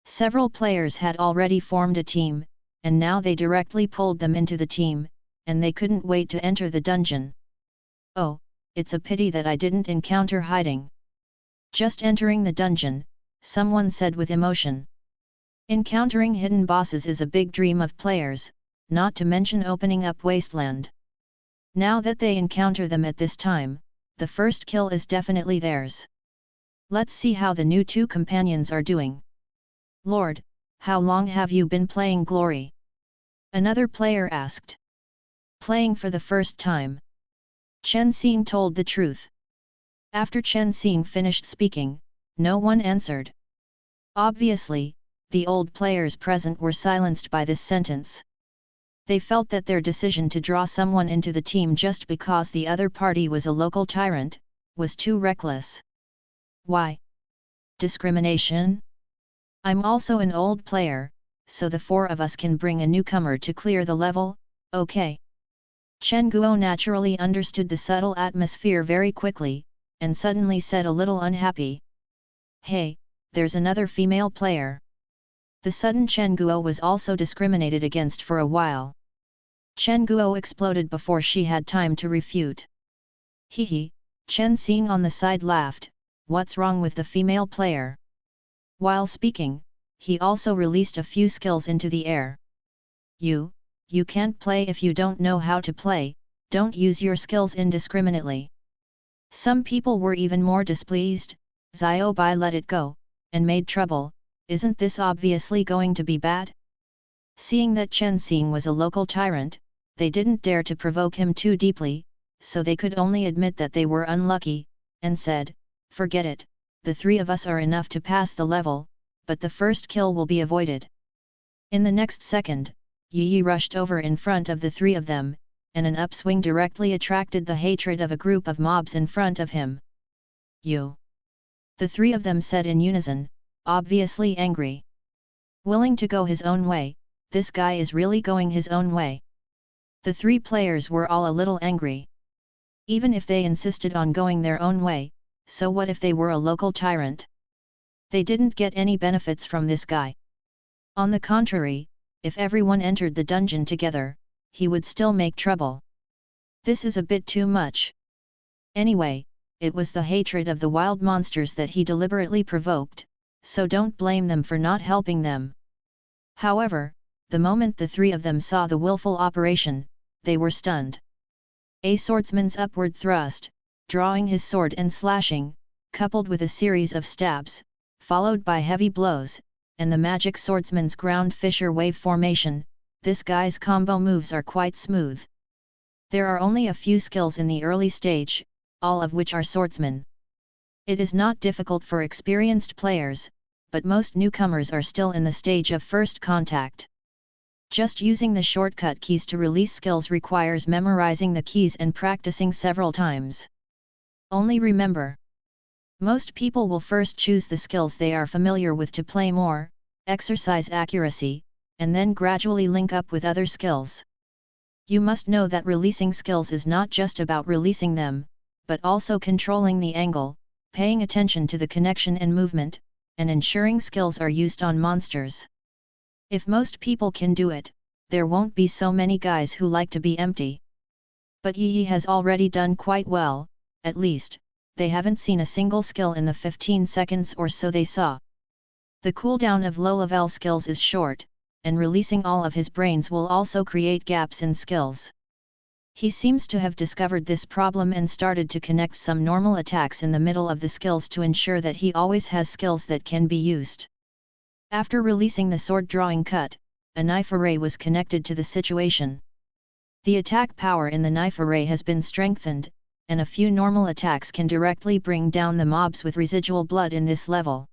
Speaker 1: Several players had already formed a team, and now they directly pulled them into the team, and they couldn't wait to enter the dungeon. Oh, it's a pity that I didn't encounter hiding. Just entering the dungeon, someone said with emotion. Encountering hidden bosses is a big dream of players, not to mention opening up Wasteland. Now that they encounter them at this time, the first kill is definitely theirs. Let's see how the new 2 companions are doing. Lord, how long have you been playing Glory? Another player asked. Playing for the first time. Chen Xing told the truth. After Chen Xing finished speaking, no one answered. Obviously, the old players present were silenced by this sentence. They felt that their decision to draw someone into the team just because the other party was a local tyrant, was too reckless. Why? Discrimination? I'm also an old player, so the 4 of us can bring a newcomer to clear the level, okay? Chen Guo naturally understood the subtle atmosphere very quickly, and suddenly said a little unhappy. Hey, there's another female player. The sudden Chen Guo was also discriminated against for a while. Chen Guo exploded before she had time to refute. Hee, Chen Xing on the side laughed, what's wrong with the female player? While speaking, he also released a few skills into the air. You can't play if you don't know how to play, don't use your skills indiscriminately. Some people were even more displeased. Xiao Bai let it go, and made trouble. Isn't this obviously going to be bad? Seeing that Chen Xing was a local tyrant, they didn't dare to provoke him too deeply, so they could only admit that they were unlucky, and said, forget it, the three of us are enough to pass the level, but the first kill will be avoided. In the next second, Yi rushed over in front of the three of them, and an upswing directly attracted the hatred of a group of mobs in front of him. You! The three of them said in unison, obviously angry. Willing to go his own way, this guy is really going his own way. The three players were all a little angry. Even if they insisted on going their own way, so what if they were a local tyrant? They didn't get any benefits from this guy. On the contrary, if everyone entered the dungeon together, he would still make trouble. This is a bit too much. Anyway, it was the hatred of the wild monsters that he deliberately provoked, so don't blame them for not helping them. However, the moment the three of them saw the willful operation, they were stunned. A swordsman's upward thrust, drawing his sword and slashing, coupled with a series of stabs, followed by heavy blows, and the magic swordsman's ground fissure wave formation, this guy's combo moves are quite smooth. There are only a few skills in the early stage, all of which are swordsmen. It is not difficult for experienced players, but most newcomers are still in the stage of first contact. Just using the shortcut keys to release skills requires memorizing the keys and practicing several times. Only remember, most people will first choose the skills they are familiar with to play more, exercise accuracy, and then gradually link up with other skills. You must know that releasing skills is not just about releasing them, but also controlling the angle, paying attention to the connection and movement, and ensuring skills are used on monsters. If most people can do it, there won't be so many guys who like to be empty. But Yi has already done quite well, at least, they haven't seen a single skill in the 15 seconds or so they saw. The cooldown of low-level skills is short, and releasing all of his brains will also create gaps in skills. He seems to have discovered this problem and started to connect some normal attacks in the middle of the skills to ensure that he always has skills that can be used. After releasing the sword drawing cut, a knife array was connected to the situation. The attack power in the knife array has been strengthened, and a few normal attacks can directly bring down the mobs with residual blood in this level.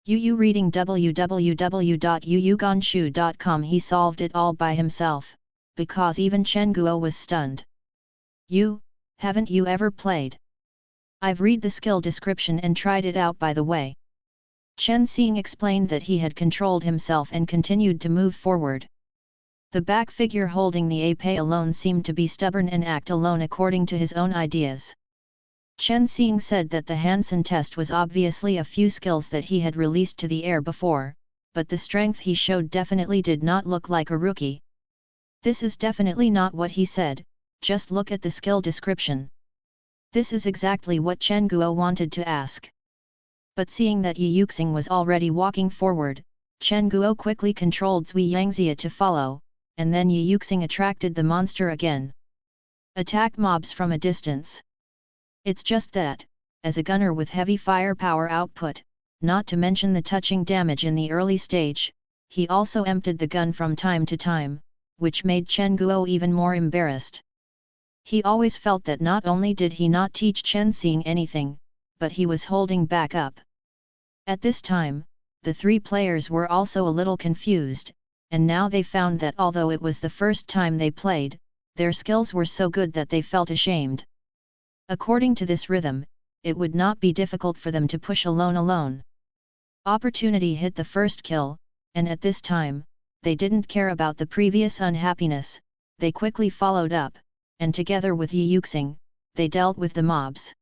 Speaker 1: Yu reading www.yuyuganshu.com. He solved it all by himself, because even Chen Guo was stunned. Haven't you ever played? I've read the skill description and tried it out by the way. Chen Xing explained that he had controlled himself and continued to move forward. The back figure holding the épée alone seemed to be stubborn and act alone according to his own ideas. Chen Xing said that the Hansen test was obviously a few skills that he had released to the air before, but the strength he showed definitely did not look like a rookie. This is definitely not what he said, just look at the skill description. This is exactly what Chen Guo wanted to ask. But seeing that Yi Yuxing was already walking forward, Chen Guo quickly controlled Zui Yangxia to follow, and then Yi Yuxing attracted the monster again. Attack mobs from a distance. It's just that, as a gunner with heavy firepower output, not to mention the touching damage in the early stage, he also emptied the gun from time to time, which made Chen Guo even more embarrassed. He always felt that not only did he not teach Chen Xing anything, but he was holding back up. At this time, the three players were also a little confused, and now they found that although it was the first time they played, their skills were so good that they felt ashamed. According to this rhythm, it would not be difficult for them to push alone. Opportunity hit the first kill, and at this time, they didn't care about the previous unhappiness, they quickly followed up, and together with Yi Yuxing, they dealt with the mobs.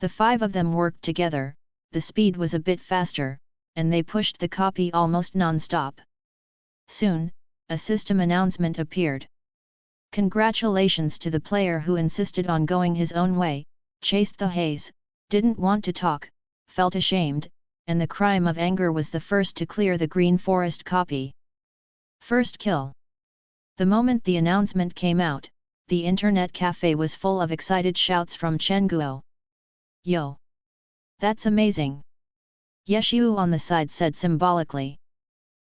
Speaker 1: The 5 of them worked together, the speed was a bit faster, and they pushed the copy almost non-stop. Soon, a system announcement appeared. Congratulations to the player who insisted on going his own way, chased the haze, didn't want to talk, felt ashamed, and the crime of anger was the first to clear the Green Forest copy. First kill. The moment the announcement came out, the internet cafe was full of excited shouts from Chen Guo. Yo! That's amazing! Yeshiu on the side said symbolically.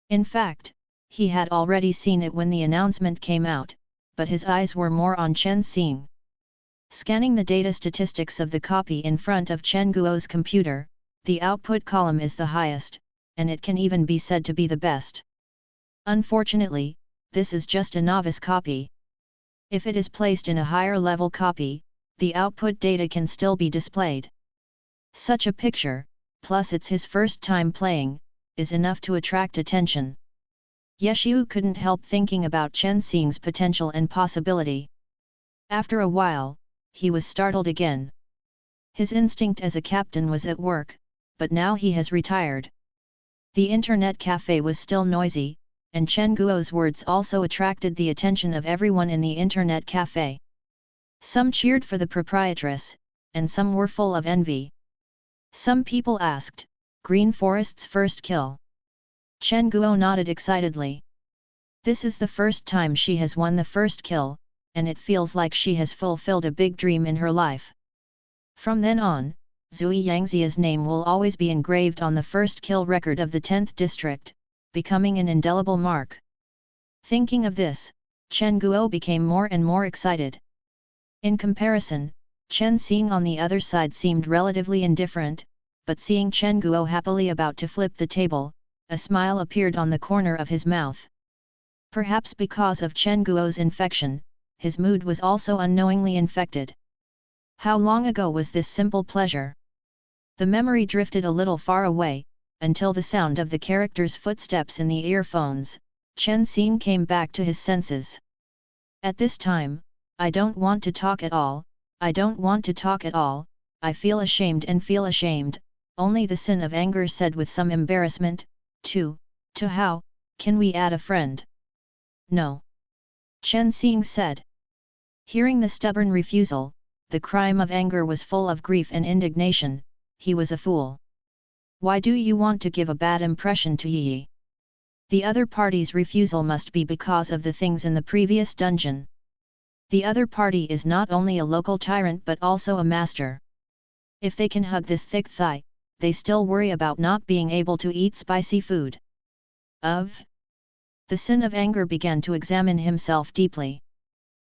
Speaker 1: In fact, he had already seen it when the announcement came out, but his eyes were more on Chen Xing. Scanning the data statistics of the copy in front of Chen Guo's computer, the output column is the highest, and it can even be said to be the best. Unfortunately, this is just a novice copy. If it is placed in a higher level copy, the output data can still be displayed. Such a picture, plus it's his first time playing, is enough to attract attention. Yeshiu couldn't help thinking about Chen Xing's potential and possibility. After a while, he was startled again. His instinct as a captain was at work, but now he has retired. The internet cafe was still noisy, and Chen Guo's words also attracted the attention of everyone in the internet cafe. Some cheered for the proprietress, and some were full of envy. Some people asked, Green Forest's first kill? Chen Guo nodded excitedly. This is the first time she has won the first kill, and it feels like she has fulfilled a big dream in her life. From then on, Zui Yangzia's name will always be engraved on the first kill record of the 10th district, becoming an indelible mark. Thinking of this, Chen Guo became more and more excited. In comparison, Chen Xing on the other side seemed relatively indifferent, but seeing Chen Guo happily about to flip the table, a smile appeared on the corner of his mouth. Perhaps because of Chen Guo's infection, his mood was also unknowingly infected. How long ago was this simple pleasure? The memory drifted a little far away, until the sound of the character's footsteps in the earphones, Chen Xing came back to his senses. At this time, I don't want to talk at all, I don't want to talk at all, I feel ashamed and feel ashamed, only the sin of anger said with some embarrassment, to how, can we add a friend? No. Chen Xing said. Hearing the stubborn refusal, the crime of anger was full of grief and indignation, he was a fool. Why do you want to give a bad impression to Yi? The other party's refusal must be because of the things in the previous dungeon. The other party is not only a local tyrant but also a master. If they can hug this thick thigh, they still worry about not being able to eat spicy food. The sin of anger began to examine himself deeply.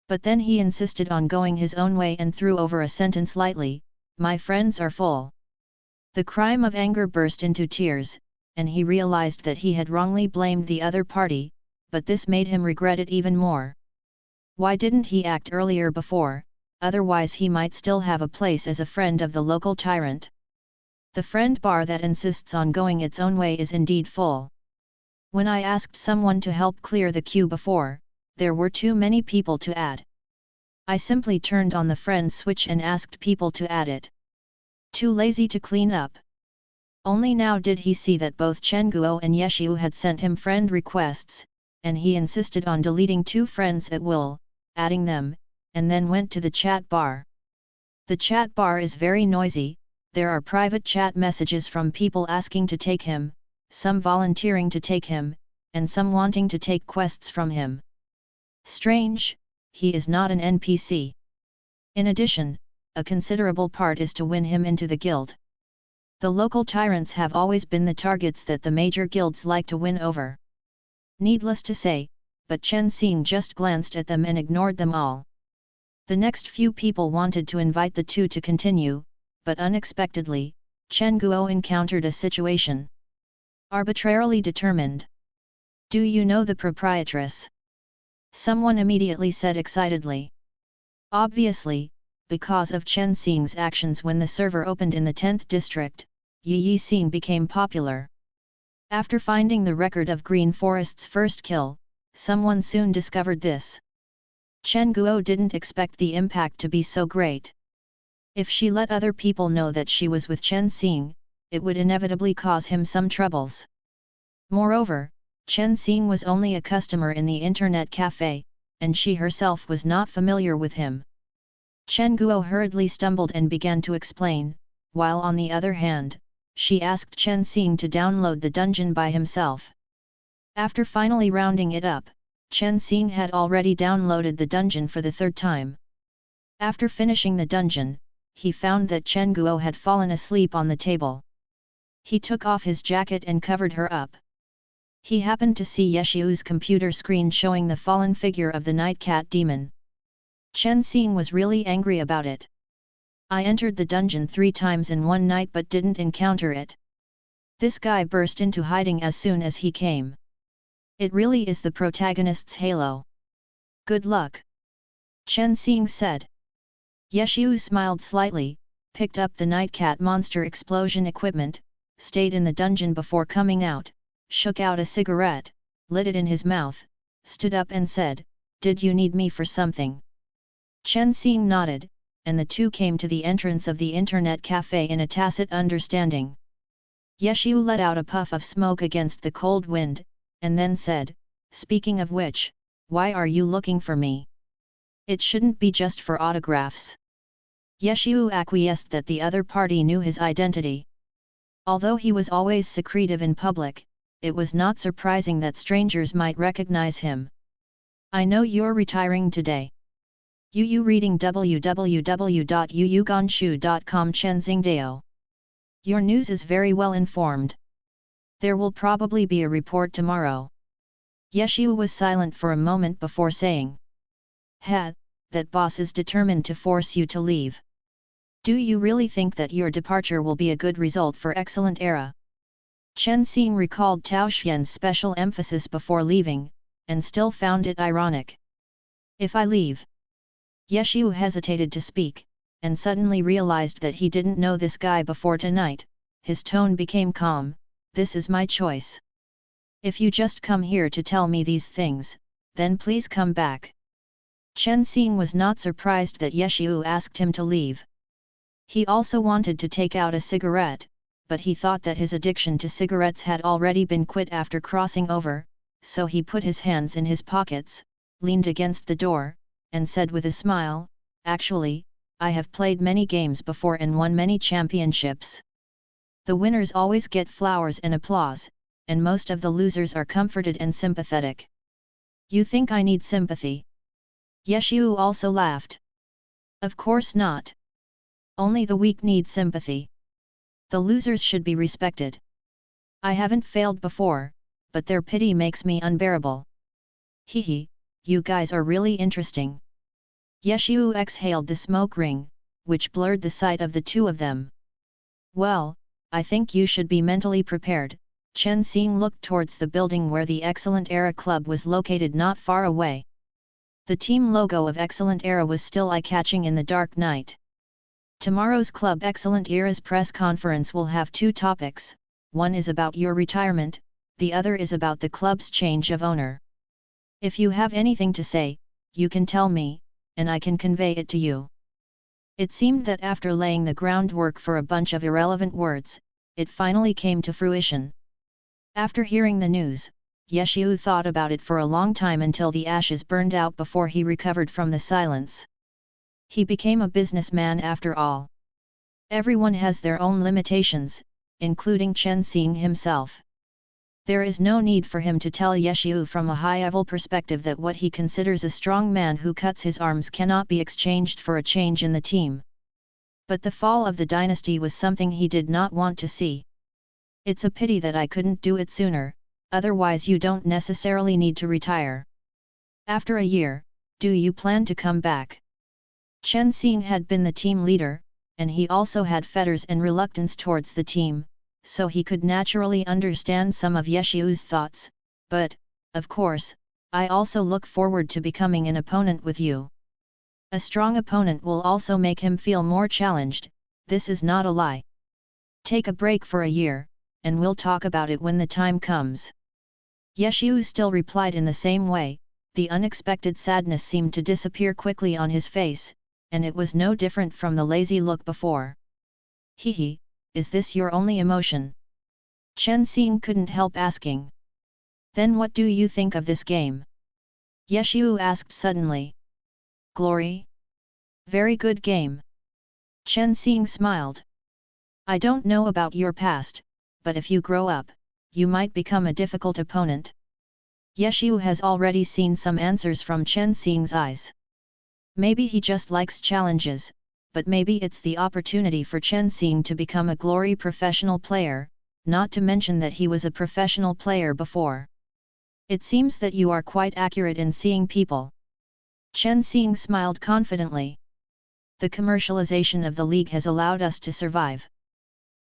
Speaker 1: But then he insisted on going his own way and threw over a sentence lightly, my friends are full. The crime of anger burst into tears, and he realized that he had wrongly blamed the other party, but this made him regret it even more. Why didn't he act earlier before, otherwise he might still have a place as a friend of the local tyrant. The friend bar that insists on going its own way is indeed full. When I asked someone to help clear the queue before, there were too many people to add. I simply turned on the friend switch and asked people to add it. Too lazy to clean up. Only now did he see that both Chen Guo and Yeshiu had sent him friend requests, and he insisted on deleting 2 friends at will, adding them, and then went to the chat bar. The chat bar is very noisy, there are private chat messages from people asking to take him, some volunteering to take him, and some wanting to take quests from him. Strange, he is not an NPC. In addition, a considerable part is to win him into the guild. The local tyrants have always been the targets that the major guilds like to win over. Needless to say, but Chen Xing just glanced at them and ignored them all. The next few people wanted to invite the 2 to continue, but unexpectedly, Chen Guo encountered a situation. Arbitrarily determined. Do you know the proprietress? Someone immediately said excitedly. Obviously, because of Chen Xing's actions when the server opened in the 10th district, Yi Xing became popular. After finding the record of Green Forest's first kill, someone soon discovered this. Chen Guo didn't expect the impact to be so great. If she let other people know that she was with Chen Xing, it would inevitably cause him some troubles. Moreover, Chen Xing was only a customer in the internet cafe, and she herself was not familiar with him. Chen Guo hurriedly stumbled and began to explain, while on the other hand, she asked Chen Xing to download the dungeon by himself. After finally rounding it up, Chen Xing had already downloaded the dungeon for the third time. After finishing the dungeon, he found that Chen Guo had fallen asleep on the table. He took off his jacket and covered her up. He happened to see Yeshiu's computer screen showing the fallen figure of the night cat demon. Chen Xing was really angry about it. I entered the dungeon 3 times in one night but didn't encounter it. This guy burst into hiding as soon as he came. It really is the protagonist's halo. Good luck. Chen Xing said. Yeshiu smiled slightly, picked up the nightcat monster explosion equipment, stayed in the dungeon before coming out, shook out a cigarette, lit it in his mouth, stood up and said, "Did you need me for something?" Chen Xing nodded, and the two came to the entrance of the internet cafe in a tacit understanding. Yeshiu let out a puff of smoke against the cold wind, and then said, "Speaking of which, why are you looking for me? It shouldn't be just for autographs." Yeshiu acquiesced that the other party knew his identity. Although he was always secretive in public, it was not surprising that strangers might recognize him. "I know you're retiring today. Yu reading www.yuyuganshu.com Chen Xingdao. Your news is very well informed. There will probably be a report tomorrow." Yeshiu was silent for a moment before saying, "That boss is determined to force you to leave. Do you really think that your departure will be a good result for Excellent Era?" Chen Xing recalled Tao Xian's special emphasis before leaving, and still found it ironic. "If I leave?" Yeshiu hesitated to speak, and suddenly realized that he didn't know this guy before tonight. His tone became calm. "This is my choice. If you just come here to tell me these things, then please come back." Chen Xing was not surprised that Yeshiu asked him to leave. He also wanted to take out a cigarette, but he thought that his addiction to cigarettes had already been quit after crossing over, so he put his hands in his pockets, leaned against the door, and said with a smile, "Actually, I have played many games before and won many championships. The winners always get flowers and applause, and most of the losers are comforted and sympathetic. You think I need sympathy?" Yeshiu also laughed. "Of course not. Only the weak need sympathy. The losers should be respected. I haven't failed before, but their pity makes me unbearable. Hehe, you guys are really interesting." Yeshiu exhaled the smoke ring, which blurred the sight of the two of them. "Well, I think you should be mentally prepared." Chen Xing looked towards the building where the Excellent Era Club was located not far away. The team logo of Excellent Era was still eye-catching in the dark night. Tomorrow's Club Excellent Era's press conference will have 2 topics, one is about your retirement, the other is about the club's change of owner. If you have anything to say, you can tell me, and I can convey it to you. It seemed that after laying the groundwork for a bunch of irrelevant words, it finally came to fruition. After hearing the news, Yeshiu thought about it for a long time until the ashes burned out before he recovered from the silence. He became a businessman after all. Everyone has their own limitations, including Chen Xing himself. There is no need for him to tell Yeshiu from a high-level perspective that what he considers a strong man who cuts his arms cannot be exchanged for a change in the team. But the fall of the dynasty was something he did not want to see. "It's a pity that I couldn't do it sooner, otherwise you don't necessarily need to retire. After a year, do you plan to come back?" Chen Xing had been the team leader, and he also had fetters and reluctance towards the team, so he could naturally understand some of Yeshiu's thoughts, "But, of course, I also look forward to becoming an opponent with you. A strong opponent will also make him feel more challenged, this is not a lie. Take a break for a year, and we'll talk about it when the time comes." Yeshiu still replied in the same way. The unexpected sadness seemed to disappear quickly on his face, and it was no different from the lazy look before. Hehe, is this your only emotion? Chen Xing couldn't help asking. Then what do you think of this game? Ye Xiu asked suddenly. Glory? Very good game. Chen Xing smiled. I don't know about your past, but if you grow up, you might become a difficult opponent. Ye Xiu has already seen some answers from Chen Xing's eyes. Maybe he just likes challenges, but maybe it's the opportunity for Chen Xing to become a glory professional player, not to mention that he was a professional player before. It seems that you are quite accurate in seeing people. Chen Xing smiled confidently. The commercialization of the league has allowed us to survive.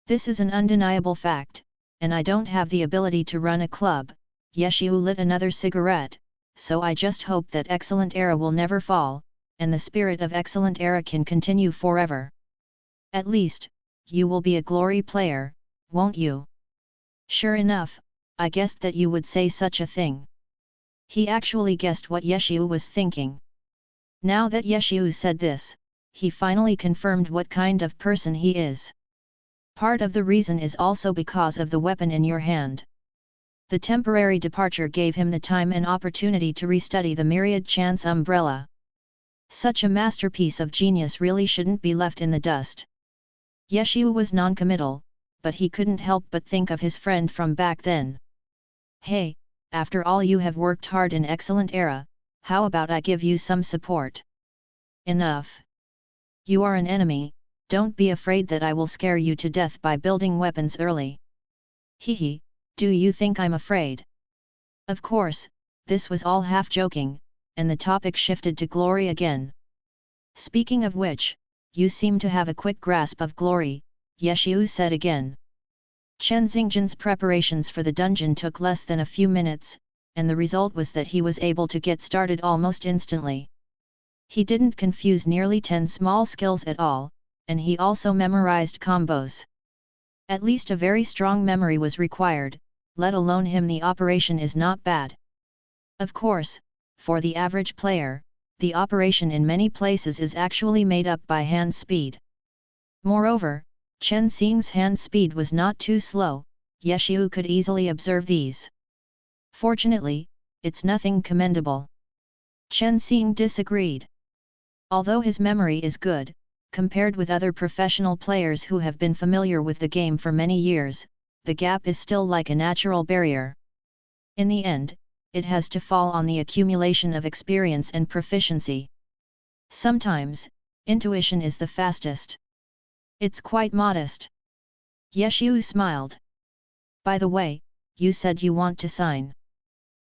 Speaker 1: This is an undeniable fact, and I don't have the ability to run a club. Ye Xiu lit another cigarette, so I just hope that Excellent Era will never fall, and the spirit of Excellent Era can continue forever. At least, you will be a glory player, won't you? Sure enough, I guessed that you would say such a thing. He actually guessed what Ye Xiu was thinking. Now that Ye Xiu said this, he finally confirmed what kind of person he is. Part of the reason is also because of the weapon in your hand. The temporary departure gave him the time and opportunity to restudy the myriad chance umbrella. Such a masterpiece of genius really shouldn't be left in the dust. Ye Xiu was non-committal, but he couldn't help but think of his friend from back then. Hey, after all you have worked hard in Excellent Era, how about I give you some support? Enough. You are an enemy, don't be afraid that I will scare you to death by building weapons early. Hehe, do you think I'm afraid? Of course, this was all half joking, and the topic shifted to glory again. Speaking of which, you seem to have a quick grasp of glory, Ye Xiu said again. Chen Xingjian's preparations for the dungeon took less than a few minutes, and the result was that he was able to get started almost instantly. He didn't confuse nearly 10 small skills at all, and he also memorized combos. At least a very strong memory was required, let alone him the operation is not bad. Of course, for the average player, the operation in many places is actually made up by hand speed. Moreover, Chen Xing's hand speed was not too slow, Ye Xiu could easily observe these. Fortunately, it's nothing commendable. Chen Xing disagreed. Although his memory is good, compared with other professional players who have been familiar with the game for many years, the gap is still like a natural barrier. In the end, it has to fall on the accumulation of experience and proficiency. Sometimes, intuition is the fastest. It's quite modest. Ye Xiu smiled. By the way, you said you want to sign.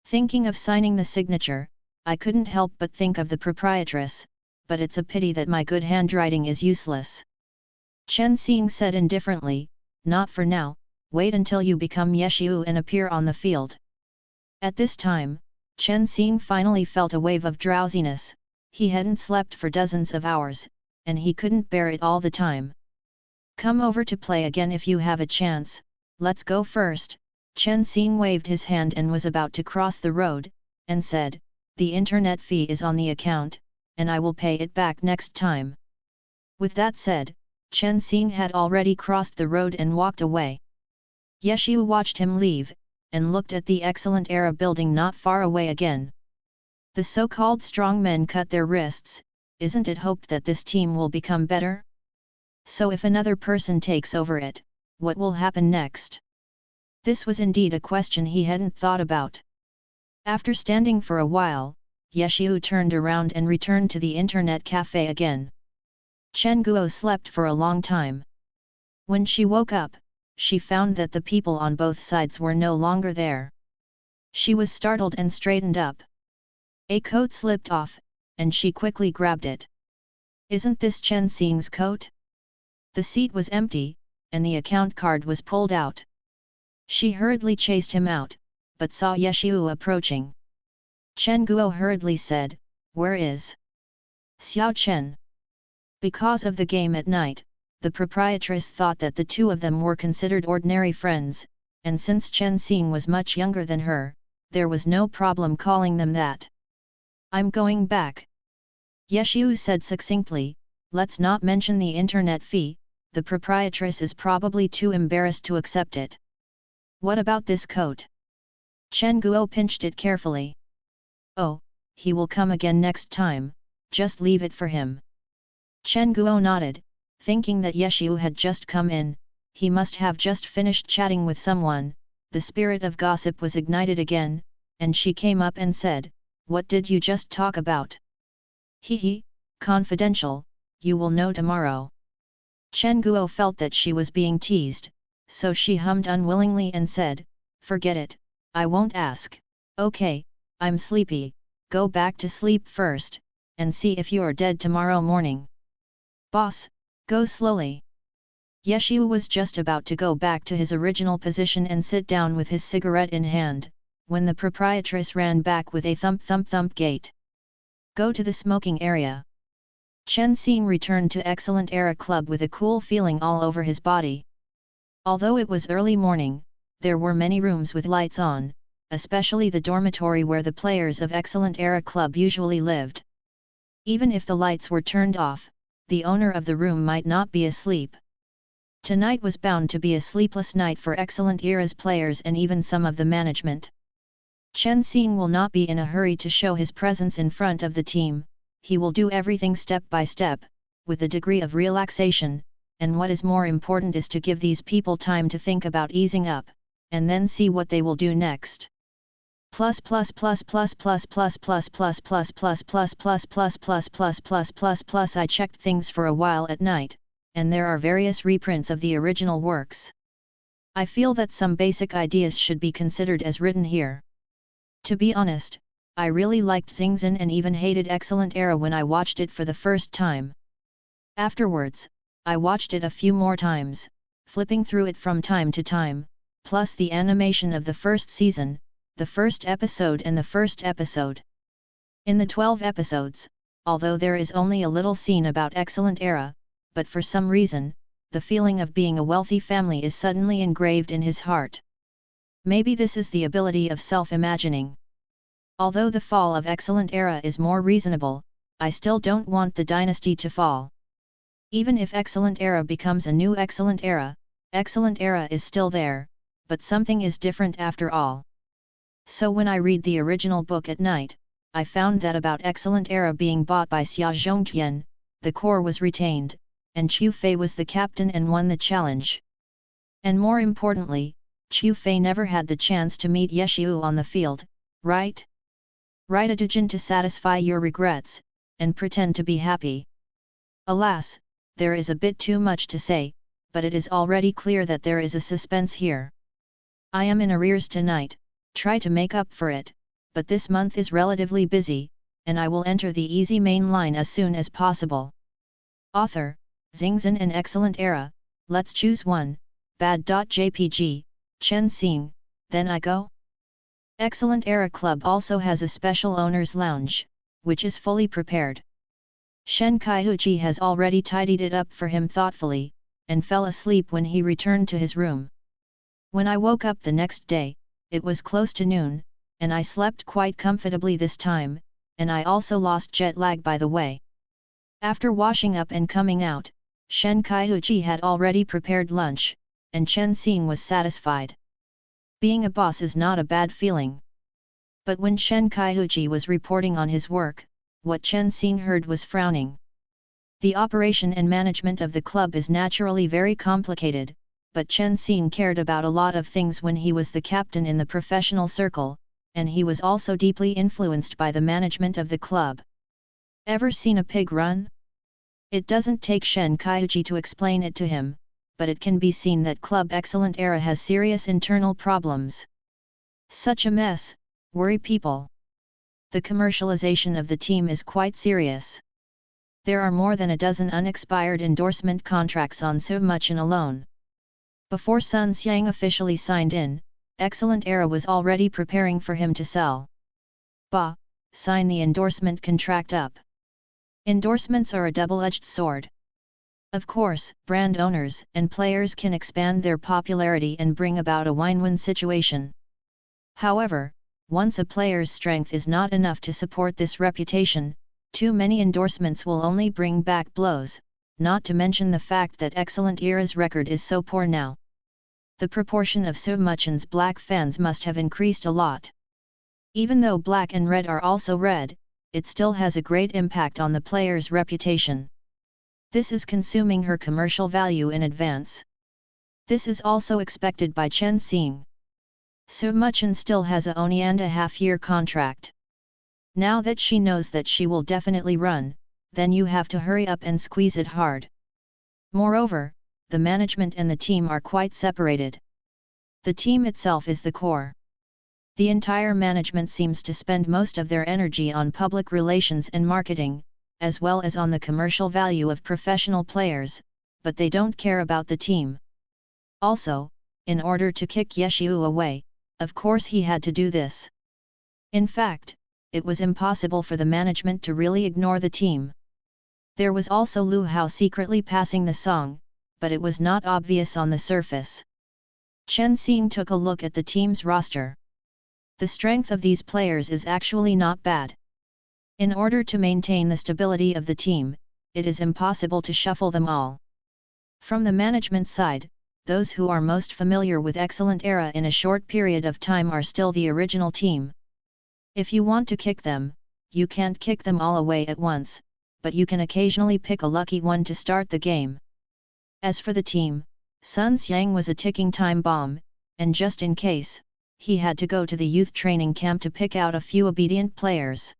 Speaker 1: Thinking of signing the signature, I couldn't help but think of the proprietress, but it's a pity that my good handwriting is useless. Chen Xing said indifferently, not for now, wait until you become Ye Xiu and appear on the field. At this time, Chen Xing finally felt a wave of drowsiness, he hadn't slept for dozens of hours, and he couldn't bear it all the time. Come over to play again if you have a chance, let's go first. Chen Xing waved his hand and was about to cross the road, and said, the internet fee is on the account, and I will pay it back next time. With that said, Chen Xing had already crossed the road and walked away. Ye Xiu watched him leave, and looked at the Excellent Era building not far away again. The so-called strong men cut their wrists, isn't it hoped that this team will become better? So if another person takes over it, what will happen next? This was indeed a question he hadn't thought about. After standing for a while, Ye Xiu turned around and returned to the internet cafe again. Chen Guo slept for a long time. When she woke up, she found that the people on both sides were no longer there. She was startled and straightened up. A coat slipped off, and she quickly grabbed it. Isn't this Chen Xing's coat? The seat was empty, and the account card was pulled out. She hurriedly chased him out, but saw Ye Xiu approaching. Chen Guo hurriedly said, where is Xiao Chen? Because of the game at night, the proprietress thought that the two of them were considered ordinary friends, and since Chen Xing was much younger than her, there was no problem calling them that. I'm going back. Ye Xiu said succinctly, Let's not mention the internet fee, the proprietress is probably too embarrassed to accept it. What about this coat? Chen Guo pinched it carefully. Oh, he will come again next time, just leave it for him. Chen Guo nodded, thinking that Yeshu had just come in, he must have just finished chatting with someone. The spirit of gossip was ignited again, and she came up and said, "What did you just talk about?" "Hee, confidential, you will know tomorrow." Chen Guo felt that she was being teased, so she hummed unwillingly and said, "Forget it, I won't ask." "Okay, I'm sleepy, go back to sleep first, and see if you're dead tomorrow morning." "Boss, go slowly." Yeshu was just about to go back to his original position and sit down with his cigarette in hand, when the proprietress ran back with a thump gait. "Go to the smoking area." Chen Xing returned to Excellent Era Club with a cool feeling all over his body. Although it was early morning, there were many rooms with lights on, especially the dormitory where the players of Excellent Era Club usually lived. Even if the lights were turned off, the owner of the room might not be asleep. Tonight was bound to be a sleepless night for Excellent Era's players and even some of the management. Chen Xing will not be in a hurry to show his presence in front of the team, he will do everything step by step, with a degree of relaxation, and what is more important is to give these people time to think about easing up, and then see what they will do next. I checked things for a while at night, and there are various reprints of the original works. I feel that some basic ideas should be considered as written here. To be honest, I really liked Xingzhen and even hated Excellent Era when I watched it for the first time. Afterwards, I watched it a few more times, flipping through it from time to time, plus the animation of the first season, the first episode and the first episode. In the 12 episodes, although there is only a little scene about Excellent Era, but for some reason, the feeling of being a wealthy family is suddenly engraved in his heart. Maybe this is the ability of self-imagining. Although the fall of Excellent Era is more reasonable, I still don't want the dynasty to fall. Even if Excellent Era becomes a new Excellent Era is still there, but something is different after all. So when I read the original book at night, I found that about Excellent Era being bought by Xia Zhongtian, the core was retained, and Chu Fei was the captain and won the challenge. And more importantly, Chu Fei never had the chance to meet Yeshu on the field, right? Write a doujin to satisfy your regrets, and pretend to be happy. Alas, there is a bit too much to say, but it is already clear that there is a suspense here. I am in arrears tonight, try to make up for it, but this month is relatively busy, and I will enter the easy main line as soon as possible. Author, Xingzhen and Excellent Era, let's choose one, bad.jpg, Chen Xing, then I go? Excellent Era Club also has a special owner's lounge, which is fully prepared. Shen Kaihuchi has already tidied it up for him thoughtfully, and fell asleep when he returned to his room. When I woke up the next day, it was close to noon, and I slept quite comfortably this time, and I also lost jet lag by the way. After washing up and coming out, Shen Kaihuchi had already prepared lunch, and Chen Xing was satisfied. Being a boss is not a bad feeling. But when Shen Kaihuchi was reporting on his work, what Chen Xing heard was frowning. The operation and management of the club is naturally very complicated, but Chen Xing cared about a lot of things when he was the captain in the professional circle, and he was also deeply influenced by the management of the club. Ever seen a pig run? It doesn't take Shen Kaiuchi to explain it to him, but it can be seen that Club Excellent Era has serious internal problems. Such a mess, worry people. The commercialization of the team is quite serious. There are more than a dozen unexpired endorsement contracts on Submuchin alone. Before Sun Xiang officially signed in, Excellent Era was already preparing for him to sell. Bah, sign the endorsement contract up. Endorsements are a double-edged sword. Of course, brand owners and players can expand their popularity and bring about a win-win situation. However, once a player's strength is not enough to support this reputation, Too many endorsements will only bring back blows, not to mention the fact that Excellent Era's record is so poor now. The proportion of Seomuchan's black fans must have increased a lot. Even though black and red are also red, it still has a great impact on the player's reputation. This is consuming her commercial value in advance. This is also expected by Chen Xing. Seomuchan still has a only and a half-year contract. Now that she knows that she will definitely run, then you have to hurry up and squeeze it hard. Moreover, the management and the team are quite separated. The team itself is the core. The entire management seems to spend most of their energy on public relations and marketing, as well as on the commercial value of professional players, but they don't care about the team. Also, in order to kick Ye Xiu away, of course he had to do this. In fact, it was impossible for the management to really ignore the team. There was also Lu Hao secretly passing the song, but it was not obvious on the surface. Chen Xing took a look at the team's roster. The strength of these players is actually not bad. In order to maintain the stability of the team, it is impossible to shuffle them all. From the management side, those who are most familiar with Excellent Era in a short period of time are still the original team. If you want to kick them, you can't kick them all away at once, but you can occasionally pick a lucky one to start the game. As for the team, Sun Xiang was a ticking time bomb, and just in case, he had to go to the youth training camp to pick out a few obedient players.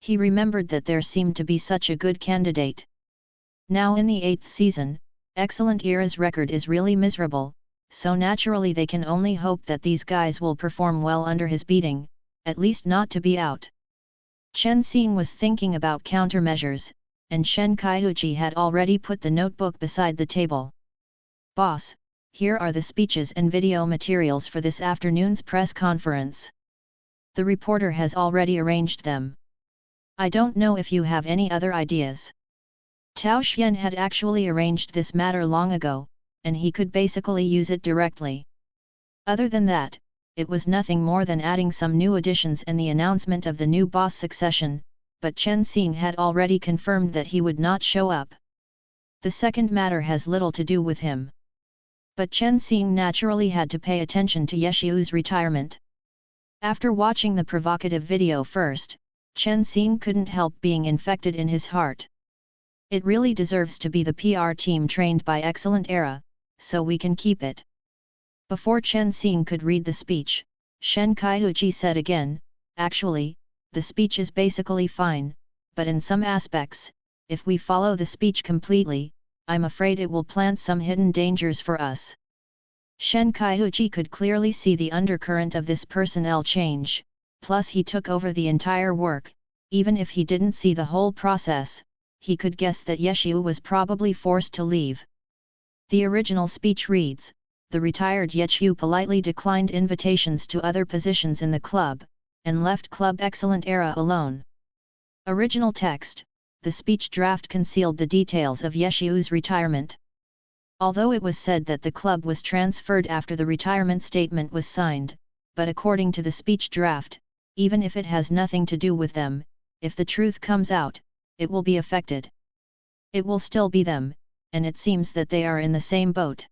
Speaker 1: He remembered that there seemed to be such a good candidate. Now in the 8th season, Excellent Era's record is really miserable, so naturally they can only hope that these guys will perform well under his beating, at least not to be out. Chen Xing was thinking about countermeasures, and Shen Kaiuchi had already put the notebook beside the table. "Boss, here are the speeches and video materials for this afternoon's press conference. The reporter has already arranged them. I don't know if you have any other ideas." Tao Xian had actually arranged this matter long ago, and he could basically use it directly. Other than that, it was nothing more than adding some new additions and the announcement of the new boss succession, but Chen Xing had already confirmed that he would not show up. The second matter has little to do with him. But Chen Xing naturally had to pay attention to Ye Xiu's retirement. After watching the provocative video first, Chen Xing couldn't help being infected in his heart. It really deserves to be the PR team trained by Excellent Era, so we can keep it. Before Chen Xing could read the speech, Shen Kaiuchi said again, "Actually, the speech is basically fine, but in some aspects, if we follow the speech completely, I'm afraid it will plant some hidden dangers for us." Shen Kaiuchi could clearly see the undercurrent of this personnel change, plus he took over the entire work. Even if he didn't see the whole process, he could guess that Ye Xiu was probably forced to leave. The original speech reads, "The retired Ye Xiu politely declined invitations to other positions in the club, and left Club Excellent Era alone." Original text: the speech draft concealed the details of Ye Xiu's retirement. Although it was said that the club was transferred after the retirement statement was signed, but according to the speech draft, even if it has nothing to do with them, if the truth comes out, it will be affected. It will still be them, and it seems that they are in the same boat.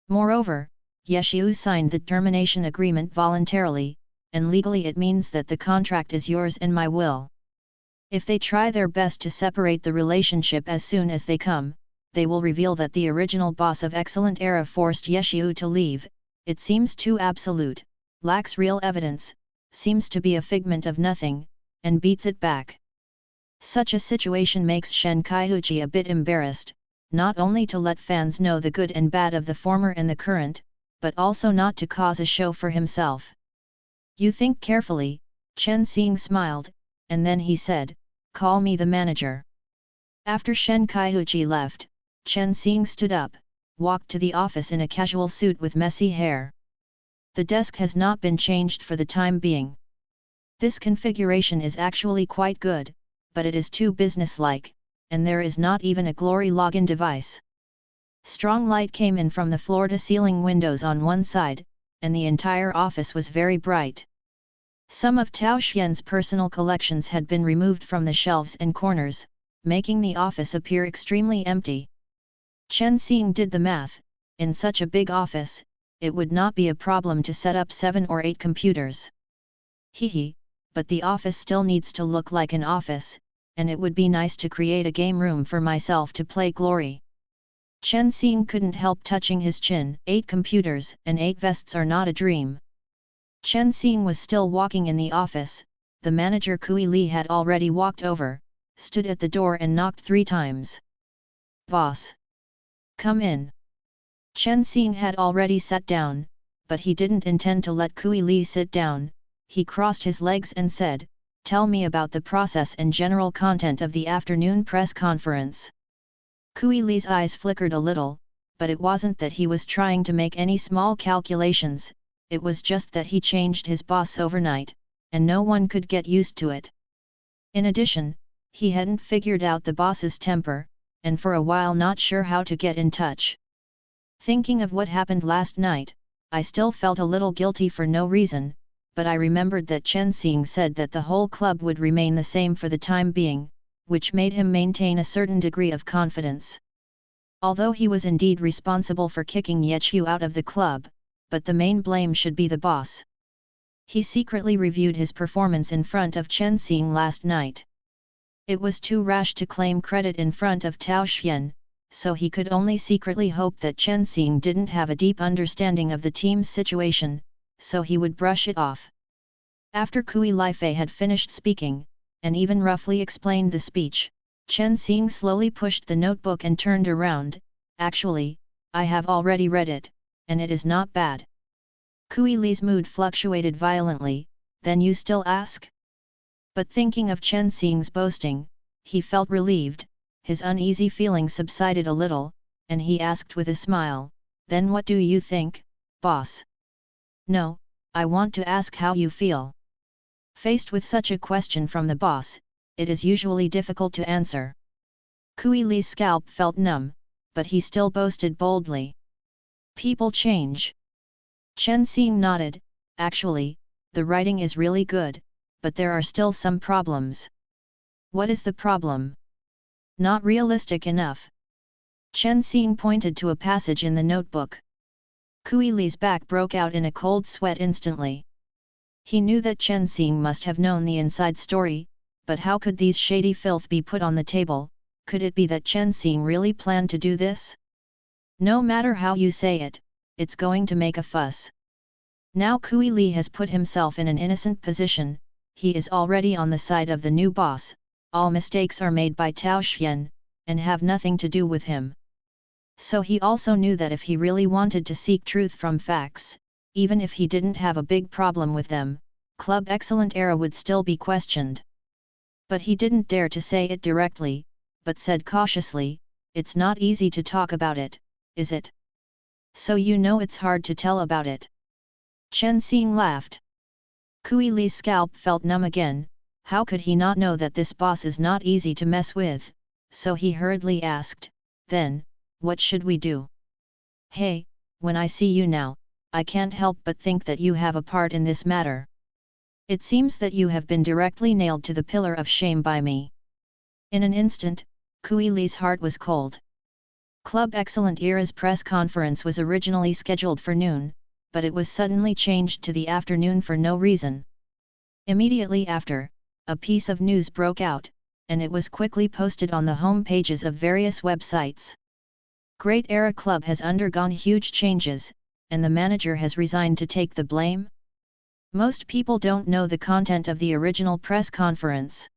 Speaker 1: Moreover, Ye Xiu signed the termination agreement voluntarily, and legally it means that the contract is yours and my will. If they try their best to separate the relationship as soon as they come, they will reveal that the original boss of Excellent Era forced Ye Xiu to leave. It seems too absolute, lacks real evidence, seems to be a figment of nothing, and beats it back. Such a situation makes Shen Kaiuchi a bit embarrassed, not only to let fans know the good and bad of the former and the current, but also not to cause a show for himself. "You think carefully," Chen Xing smiled, and then he said, "Call me the manager." After Shen Kaiuchi left, Chen Xing stood up, walked to the office in a casual suit with messy hair. The desk has not been changed for the time being. This configuration is actually quite good, but it is too businesslike, and there is not even a Glory login device. Strong light came in from the floor-to-ceiling windows on one side, and the entire office was very bright. Some of Tao Xian's personal collections had been removed from the shelves and corners, making the office appear extremely empty. Chen Xing did the math. In such a big office, it would not be a problem to set up 7 or 8 computers. Hehe, but the office still needs to look like an office, and it would be nice to create a game room for myself to play Glory. Chen Xing couldn't help touching his chin. 8 computers and 8 vests are not a dream. Chen Xing was still walking in the office. The manager Kui Li had already walked over, stood at the door and knocked 3 times. "Boss! Come in." Chen Xing had already sat down, but he didn't intend to let Kui Li sit down. He crossed his legs and said, "Tell me about the process and general content of the afternoon press conference." Kui Li's eyes flickered a little, but it wasn't that he was trying to make any small calculations, it was just that he changed his boss overnight, and no one could get used to it. In addition, he hadn't figured out the boss's temper, and for a while not sure how to get in touch. Thinking of what happened last night, I still felt a little guilty for no reason, but I remembered that Chen Xing said that the whole club would remain the same for the time being, which made him maintain a certain degree of confidence. Although he was indeed responsible for kicking Yechu out of the club, but the main blame should be the boss. He secretly reviewed his performance in front of Chen Xing last night. It was too rash to claim credit in front of Tao Xian, so he could only secretly hope that Chen Xing didn't have a deep understanding of the team's situation, so he would brush it off. After Kui Lifei had finished speaking, and even roughly explained the speech, Chen Xing slowly pushed the notebook and turned around. "Actually, I have already read it, and it is not bad." Kui Li's mood fluctuated violently. "Then you still ask?" But thinking of Chen Xing's boasting, he felt relieved, his uneasy feeling subsided a little, and he asked with a smile, "Then what do you think, boss?" "No, I want to ask how you feel." Faced with such a question from the boss, it is usually difficult to answer. Kui Li's scalp felt numb, but he still boasted boldly. "People change." Chen Xing nodded. "Actually, the writing is really good, but there are still some problems." "What is the problem?" "Not realistic enough." Chen Xing pointed to a passage in the notebook. Kui Li's back broke out in a cold sweat instantly. He knew that Chen Xing must have known the inside story, but how could these shady filth be put on the table? Could it be that Chen Xing really planned to do this? "No matter how you say it, it's going to make a fuss." Now Kui Li has put himself in an innocent position, he is already on the side of the new boss, all mistakes are made by Tao Xian, and have nothing to do with him. So he also knew that if he really wanted to seek truth from facts, even if he didn't have a big problem with them, Club Excellent Era would still be questioned. But he didn't dare to say it directly, but said cautiously, "It's not easy to talk about it, is it? So you know it's hard to tell about it." Chen Xing laughed. Kui Li's scalp felt numb again. How could he not know that this boss is not easy to mess with? So he hurriedly asked, "Then, what should we do?" "Hey, when I see you now, I can't help but think that you have a part in this matter. It seems that you have been directly nailed to the pillar of shame by me." In an instant, Kui Li's heart was cold. Club Excellent Era's press conference was originally scheduled for noon, but it was suddenly changed to the afternoon for no reason. Immediately after, a piece of news broke out, and it was quickly posted on the home pages of various websites. Great Era Club has undergone huge changes, and the manager has resigned to take the blame? Most people don't know the content of the original press conference.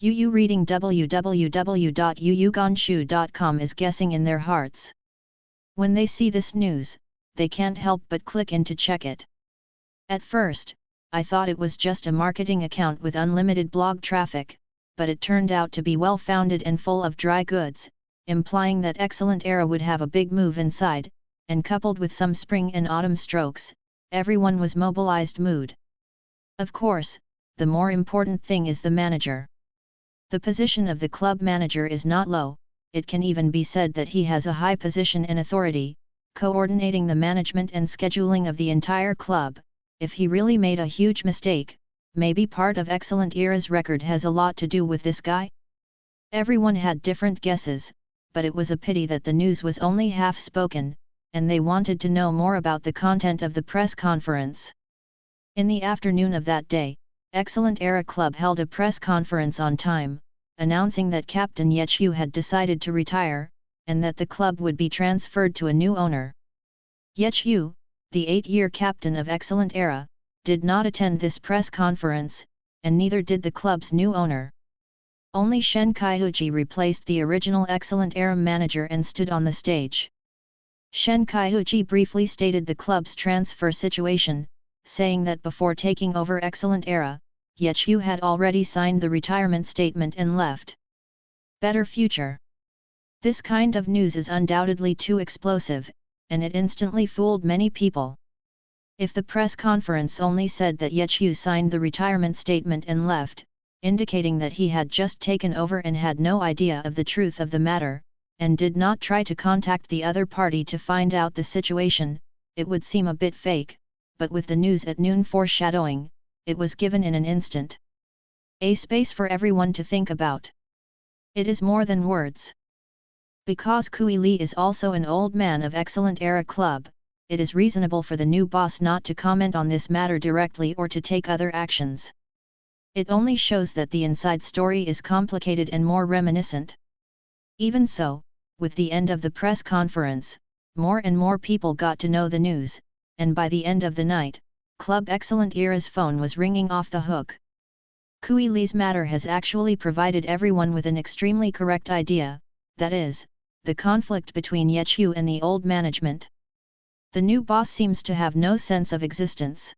Speaker 1: Yu reading www.yuyuganshu.com is guessing in their hearts. When they see this news, they can't help but click in to check it. At first, I thought it was just a marketing account with unlimited blog traffic, but it turned out to be well-founded and full of dry goods, implying that Excellent Era would have a big move inside, and coupled with some spring and autumn strokes, everyone was mobilized mood. Of course, the more important thing is the manager. The position of the club manager is not low, it can even be said that he has a high position and authority, coordinating the management and scheduling of the entire club. If he really made a huge mistake, maybe part of Excellent Era's record has a lot to do with this guy? Everyone had different guesses, but it was a pity that the news was only half spoken, and they wanted to know more about the content of the press conference. In the afternoon of that day, Excellent Era Club held a press conference on time, announcing that Captain Yechiu had decided to retire, and that the club would be transferred to a new owner. Yechiu, the 8-year captain of Excellent Era, did not attend this press conference, and neither did the club's new owner. Only Shen Kaihuchi replaced the original Excellent Era manager and stood on the stage. Shen Kaihuchi briefly stated the club's transfer situation, saying that before taking over Excellent Era, Yechiu had already signed the retirement statement and left. Better future. This kind of news is undoubtedly too explosive, and it instantly fooled many people. If the press conference only said that Yechiu signed the retirement statement and left, indicating that he had just taken over and had no idea of the truth of the matter, and did not try to contact the other party to find out the situation, it would seem a bit fake, but with the news at noon foreshadowing, it was given in an instant. A space for everyone to think about. It is more than words. Because Kui Li is also an old man of Excellent Era Club, it is reasonable for the new boss not to comment on this matter directly or to take other actions. It only shows that the inside story is complicated and more reminiscent. Even so, with the end of the press conference, more and more people got to know the news, and by the end of the night, Club Excellent Era's phone was ringing off the hook. Kui Li's matter has actually provided everyone with an extremely correct idea, that is, the conflict between Yechiu and the old management. The new boss seems to have no sense of existence.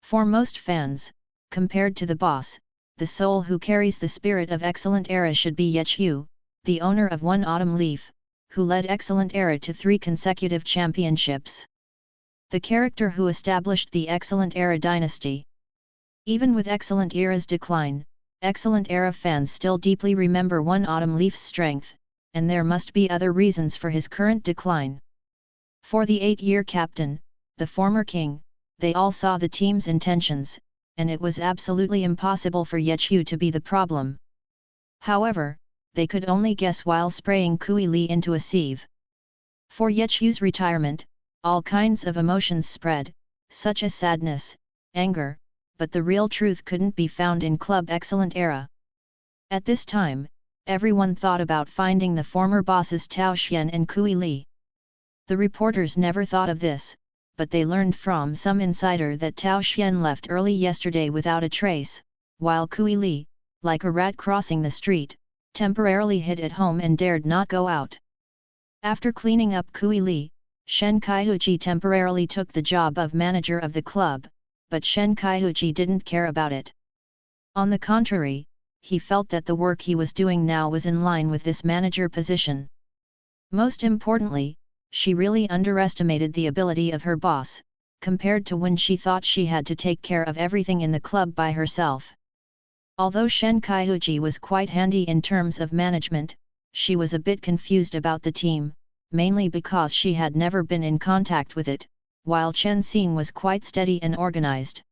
Speaker 1: For most fans, compared to the boss, the soul who carries the spirit of Excellent Era should be Yechiu, the owner of One Autumn Leaf, who led Excellent Era to 3 consecutive championships. The character who established the Excellent Era dynasty. Even with Excellent Era's decline, Excellent Era fans still deeply remember One Autumn Leaf's strength, and there must be other reasons for his current decline. For the 8-year captain, the former king, they all saw the team's intentions, and it was absolutely impossible for Yechiu to be the problem. However, they could only guess while spraying Kui Li into a sieve. For Yechiu's retirement, all kinds of emotions spread, such as sadness, anger, but the real truth couldn't be found in Club Excellent Era. At this time, everyone thought about finding the former bosses Tao Xian and Kui Li. The reporters never thought of this, but they learned from some insider that Tao Xian left early yesterday without a trace, while Kui Li, like a rat crossing the street, temporarily hid at home and dared not go out. After cleaning up Kui Li, Shen Kaihuchi temporarily took the job of manager of the club, but Shen Kaihuchi didn't care about it. On the contrary, he felt that the work he was doing now was in line with this manager position. Most importantly, she really underestimated the ability of her boss, compared to when she thought she had to take care of everything in the club by herself. Although Shen Kaihuchi was quite handy in terms of management, she was a bit confused about the team, mainly because she had never been in contact with it, while Chen Xing was quite steady and organized.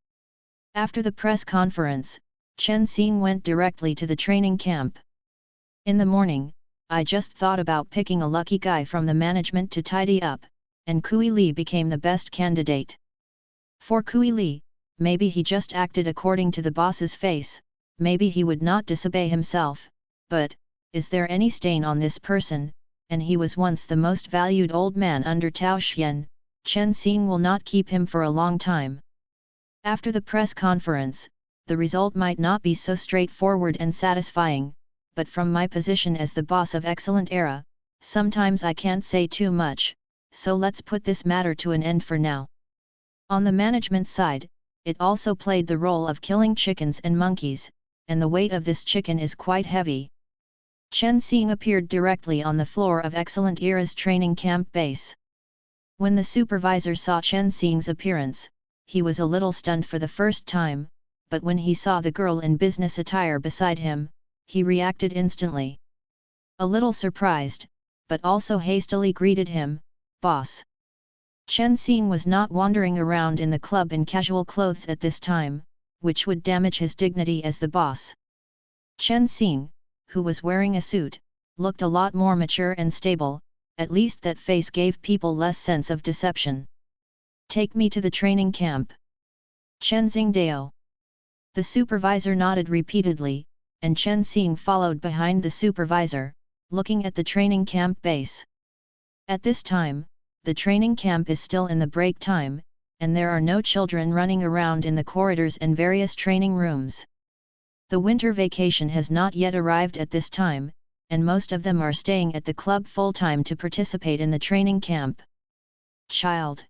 Speaker 1: After the press conference, Chen Xing went directly to the training camp. In the morning, I just thought about picking a lucky guy from the management to tidy up, and Kui Li became the best candidate. For Kui Li, maybe he just acted according to the boss's face, maybe he would not disobey himself, but, is there any stain on this person, and he was once the most valued old man under Tao Xian, Chen Xing will not keep him for a long time. After the press conference, the result might not be so straightforward and satisfying, but from my position as the boss of Excellent Era, sometimes I can't say too much, so let's put this matter to an end for now. On the management side, it also played the role of killing chickens and monkeys, and the weight of this chicken is quite heavy. Chen Xing appeared directly on the floor of Excellent Era's training camp base. When the supervisor saw Chen Xing's appearance, he was a little stunned for the first time, but when he saw the girl in business attire beside him, he reacted instantly. A little surprised, but also hastily greeted him, "Boss." Chen Xing was not wandering around in the club in casual clothes at this time, which would damage his dignity as the boss. Chen Xing, who was wearing a suit, looked a lot more mature and stable, at least that face gave people less sense of deception. Take me to the training camp. Chen Xingdao. The supervisor nodded repeatedly, and Chen Xing followed behind the supervisor, looking at the training camp base. At this time, the training camp is still in the break time, and there are no children running around in the corridors and various training rooms. The winter vacation has not yet arrived at this time, and most of them are staying at the club full-time to participate in the training camp. Child.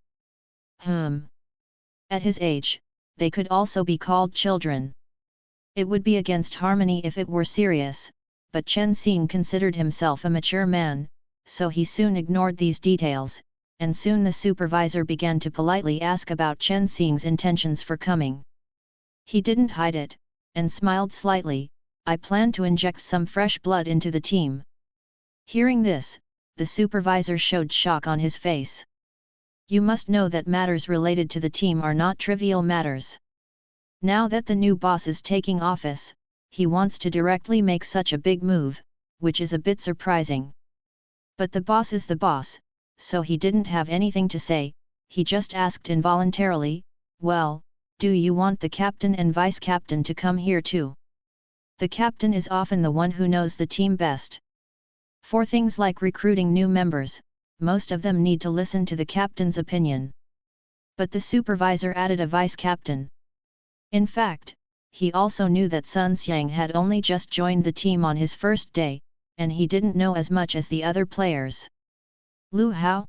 Speaker 1: At his age, they could also be called children. It would be against harmony if it were serious, but Chen Xing considered himself a mature man, so he soon ignored these details, and soon the supervisor began to politely ask about Chen Xing's intentions for coming. He didn't hide it, and smiled slightly. I plan to inject some fresh blood into the team. Hearing this, the supervisor showed shock on his face. You must know that matters related to the team are not trivial matters. Now that the new boss is taking office, he wants to directly make such a big move, which is a bit surprising. But the boss is the boss, so he didn't have anything to say. He just asked involuntarily, "Well, do you want the captain and vice-captain to come here too?" The captain is often the one who knows the team best. For things like recruiting new members, most of them need to listen to the captain's opinion. But the supervisor added a vice-captain. In fact, he also knew that Sun Xiang had only just joined the team on his first day, and he didn't know as much as the other players. Lu Hao?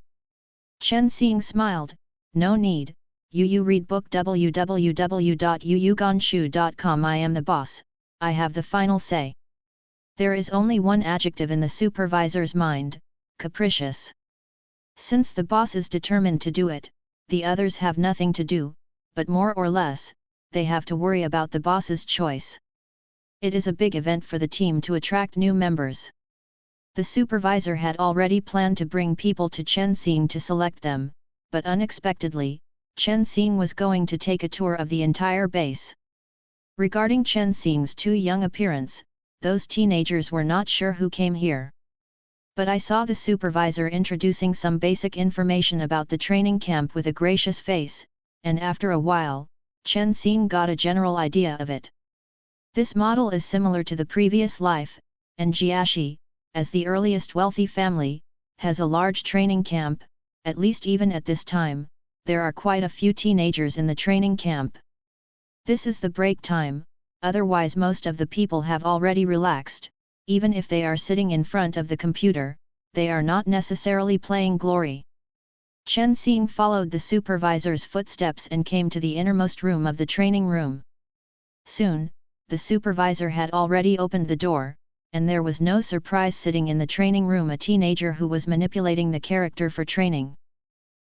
Speaker 1: Chen Xing smiled, "No need, you read book www.yuyuganshu.com. I am the boss, I have the final say." There is only one adjective in the supervisor's mind: capricious. Since the boss is determined to do it, the others have nothing to do, but more or less, they have to worry about the boss's choice. It is a big event for the team to attract new members. The supervisor had already planned to bring people to Chen Xing to select them, but unexpectedly, Chen Xing was going to take a tour of the entire base. Regarding Chen Xing's too young appearance, those teenagers were not sure who came here. But I saw the supervisor introducing some basic information about the training camp with a gracious face, and after a while, Chen Xing got a general idea of it. This model is similar to the previous life, and Jiashi, as the earliest wealthy family, has a large training camp. At least even at this time, there are quite a few teenagers in the training camp. This is the break time, otherwise most of the people have already relaxed. Even if they are sitting in front of the computer, they are not necessarily playing Glory. Chen Xing followed the supervisor's footsteps and came to the innermost room of the training room. Soon, the supervisor had already opened the door, and there was no surprise sitting in the training room a teenager who was manipulating the character for training.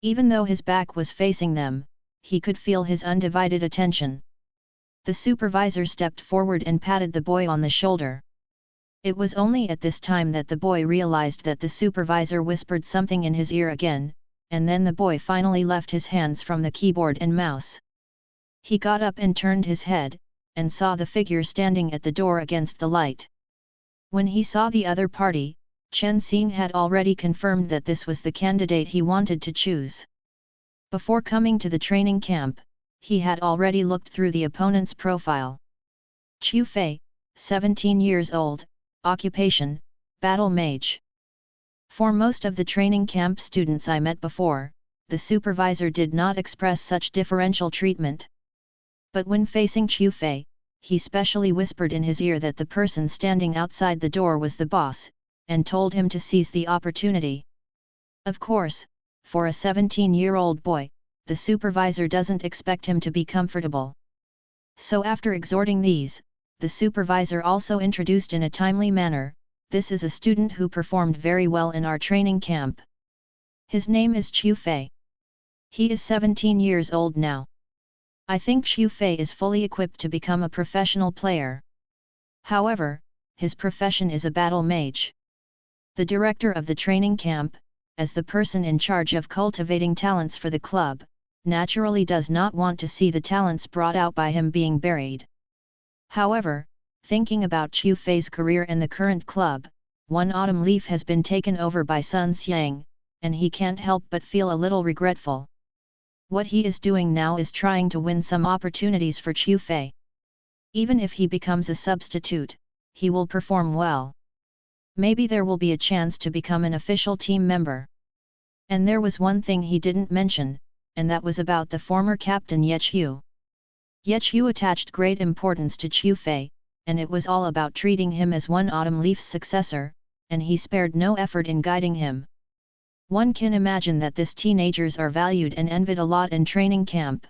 Speaker 1: Even though his back was facing them, he could feel his undivided attention. The supervisor stepped forward and patted the boy on the shoulder. It was only at this time that the boy realized that the supervisor whispered something in his ear again, and then the boy finally left his hands from the keyboard and mouse. He got up and turned his head, and saw the figure standing at the door against the light. When he saw the other party, Chen Xing had already confirmed that this was the candidate he wanted to choose. Before coming to the training camp, he had already looked through the opponent's profile. Chu Fei, 17 years old, occupation, battle mage. For most of the training camp students I met before, the supervisor did not express such differential treatment. But when facing Chu Fei, he specially whispered in his ear that the person standing outside the door was the boss, and told him to seize the opportunity. Of course, for a 17-year-old boy, the supervisor doesn't expect him to be comfortable. So after exhorting these, the supervisor also introduced in a timely manner, "This is a student who performed very well in our training camp. His name is Chu Fei. He is 17 years old now. I think Chu Fei is fully equipped to become a professional player. However, his profession is a battle mage." The director of the training camp, as the person in charge of cultivating talents for the club, naturally does not want to see the talents brought out by him being buried. However, thinking about Chu Fei's career and the current club, one autumn leaf has been taken over by Sun Xiang, and he can't help but feel a little regretful. What he is doing now is trying to win some opportunities for Chu Fei. Even if he becomes a substitute, he will perform well. Maybe there will be a chance to become an official team member. And there was one thing he didn't mention, and that was about the former captain Ye Qiu. Ye Qiu attached great importance to Chu Fei, and it was all about treating him as one autumn leaf's successor, and he spared no effort in guiding him. One can imagine that this teenagers are valued and envied a lot in training camp.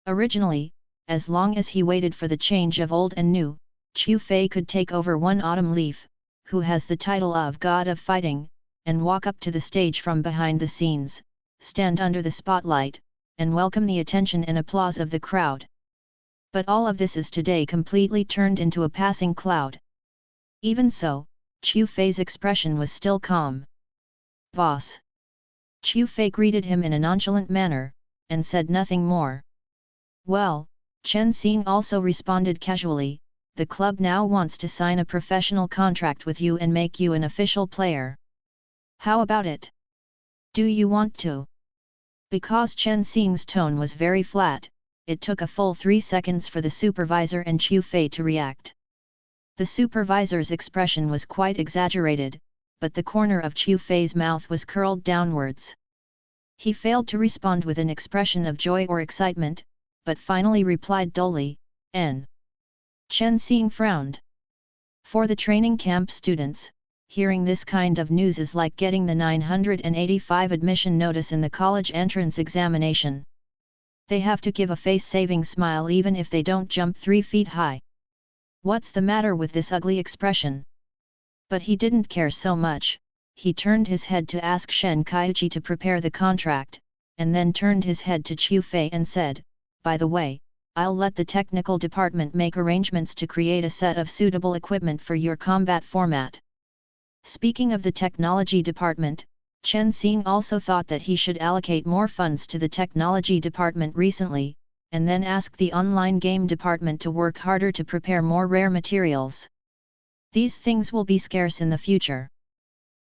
Speaker 1: Originally, as long as he waited for the change of old and new, Chu Fei could take over one autumn leaf, who has the title of God of Fighting, and walk up to the stage from behind the scenes, stand under the spotlight, and welcome the attention and applause of the crowd. But all of this is today completely turned into a passing cloud. Even so, Chu Fei's expression was still calm. "Boss." Chu Fei greeted him in a nonchalant manner, and said nothing more. "Well," Chen Xing also responded casually, "the club now wants to sign a professional contract with you and make you an official player. How about it? Do you want to?" Because Chen Xing's tone was very flat, it took a full 3 seconds for the supervisor and Chu Fei to react. The supervisor's expression was quite exaggerated, but the corner of Chu Fei's mouth was curled downwards. He failed to respond with an expression of joy or excitement, but finally replied dully, "N." Chen Xing frowned. For the training camp students, hearing this kind of news is like getting the 985 admission notice in the college entrance examination. They have to give a face-saving smile even if they don't jump 3 feet high. What's the matter with this ugly expression? But he didn't care so much. He turned his head to ask Shen Kaiuchi to prepare the contract, and then turned his head to Chu Fei and said, "By the way, I'll let the technical department make arrangements to create a set of suitable equipment for your combat format." Speaking of the technology department, Chen Xing also thought that he should allocate more funds to the technology department recently, and then ask the online game department to work harder to prepare more rare materials. These things will be scarce in the future.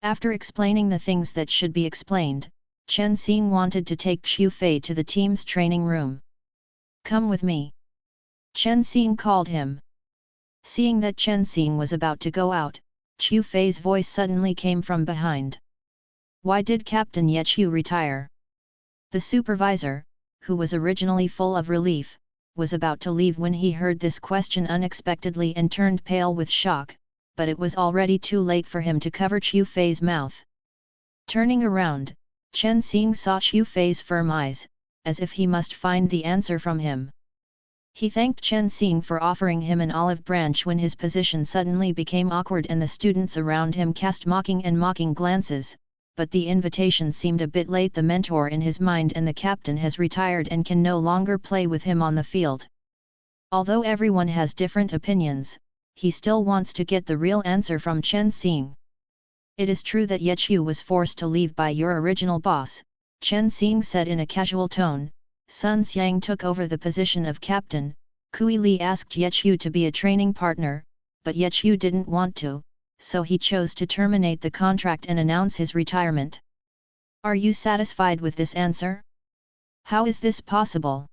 Speaker 1: After explaining the things that should be explained, Chen Xing wanted to take Chu Fei to the team's training room. "Come with me." Chen Xing called him. Seeing that Chen Xing was about to go out, Chu Fei's voice suddenly came from behind. "Why did Captain Ye Qiu retire?" The supervisor, who was originally full of relief, was about to leave when he heard this question unexpectedly and turned pale with shock, but it was already too late for him to cover Chu Fei's mouth. Turning around, Chen Xing saw Chu Fei's firm eyes, as if he must find the answer from him. He thanked Chen Xing for offering him an olive branch when his position suddenly became awkward and the students around him cast mocking glances, but the invitation seemed a bit late. The mentor in his mind and the captain has retired and can no longer play with him on the field. Although everyone has different opinions, he still wants to get the real answer from Chen Xing. "It is true that Ye Qiu was forced to leave by your original boss," Chen Xing said in a casual tone. "Sun Xiang took over the position of captain. Kui Li asked Ye Qiu to be a training partner, but Ye Qiu didn't want to, so he chose to terminate the contract and announce his retirement. Are you satisfied with this answer? How is this possible?"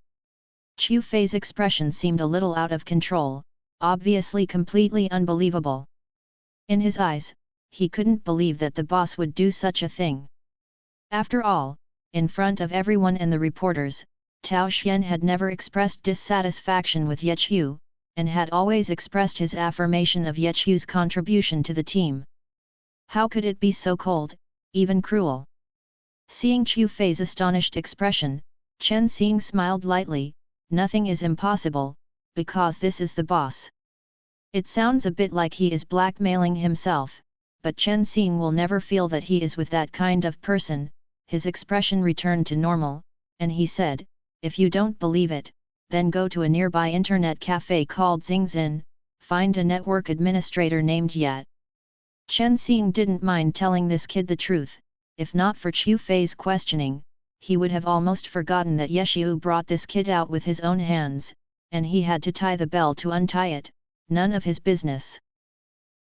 Speaker 1: Chu Fei's expression seemed a little out of control, obviously completely unbelievable. In his eyes, he couldn't believe that the boss would do such a thing. After all, in front of everyone and the reporters, Tao Xian had never expressed dissatisfaction with Ye Qiu, and had always expressed his affirmation of Ye Qiu's contribution to the team. How could it be so cold, even cruel? Seeing Chu Fei's astonished expression, Chen Xing smiled lightly. "Nothing is impossible, because this is the boss." It sounds a bit like he is blackmailing himself, but Chen Xing will never feel that he is with that kind of person. His expression returned to normal, and he said, "If you don't believe it, then go to a nearby internet cafe called Xingzin, find a network administrator named Yat." Chen Xing didn't mind telling this kid the truth. If not for Chu Fei's questioning, he would have almost forgotten that Yeshiu brought this kid out with his own hands, and he had to tie the bell to untie it, none of his business.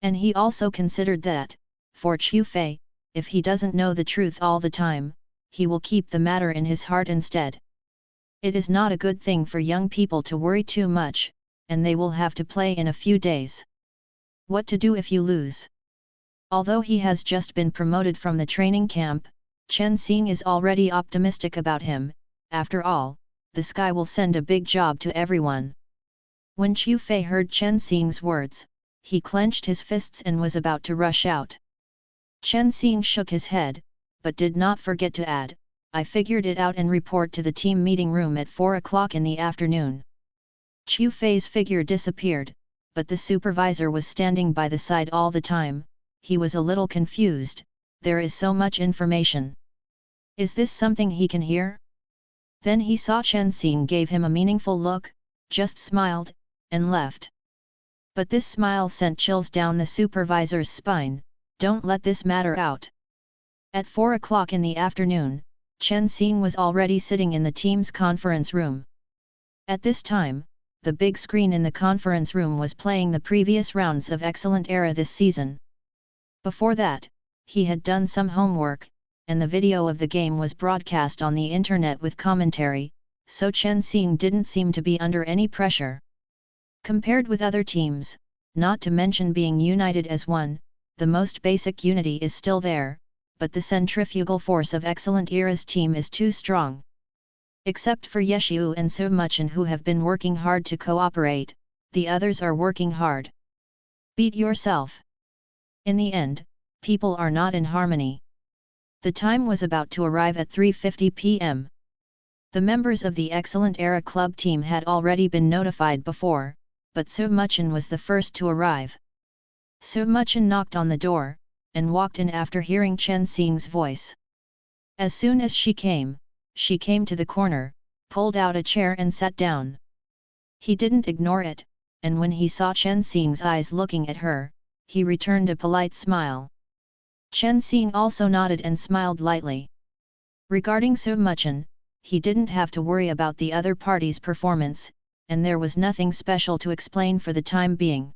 Speaker 1: And he also considered that, for Qiu Fei, if he doesn't know the truth all the time, he will keep the matter in his heart instead. It is not a good thing for young people to worry too much, and they will have to play in a few days. What to do if you lose? Although he has just been promoted from the training camp, Chen Xing is already optimistic about him. After all, the sky will send a big job to everyone. When Qiu Fei heard Chen Xing's words, he clenched his fists and was about to rush out. Chen Xing shook his head, but did not forget to add, "I figured it out and report to the team meeting room at 4 o'clock in the afternoon." Qiu Fei's figure disappeared, but the supervisor was standing by the side all the time. He was a little confused. There is so much information. Is this something he can hear? Then he saw Chen Xing gave him a meaningful look, just smiled, and left. But this smile sent chills down the supervisor's spine. Don't let this matter out. At 4 o'clock in the afternoon, Chen Xing was already sitting in the team's conference room. At this time, the big screen in the conference room was playing the previous rounds of Excellent Era this season. Before that, he had done some homework, and the video of the game was broadcast on the internet with commentary, so Chen Xing didn't seem to be under any pressure. Compared with other teams, not to mention being united as one, the most basic unity is still there, but the centrifugal force of Excellent Era's team is too strong. Except for Yeshiu and Su Muchen who have been working hard to cooperate, the others are working hard. Beat yourself. In the end, people are not in harmony. The time was about to arrive at 3:50 p.m. The members of the Excellent Era club team had already been notified before, but Su Muchen was the first to arrive. Su Muchen knocked on the door, and walked in after hearing Chen Xing's voice. As soon as she came to the corner, pulled out a chair and sat down. He didn't ignore it, and when he saw Chen Xing's eyes looking at her, he returned a polite smile. Chen Xing also nodded and smiled lightly. Regarding Su Muchen, he didn't have to worry about the other party's performance, and there was nothing special to explain for the time being.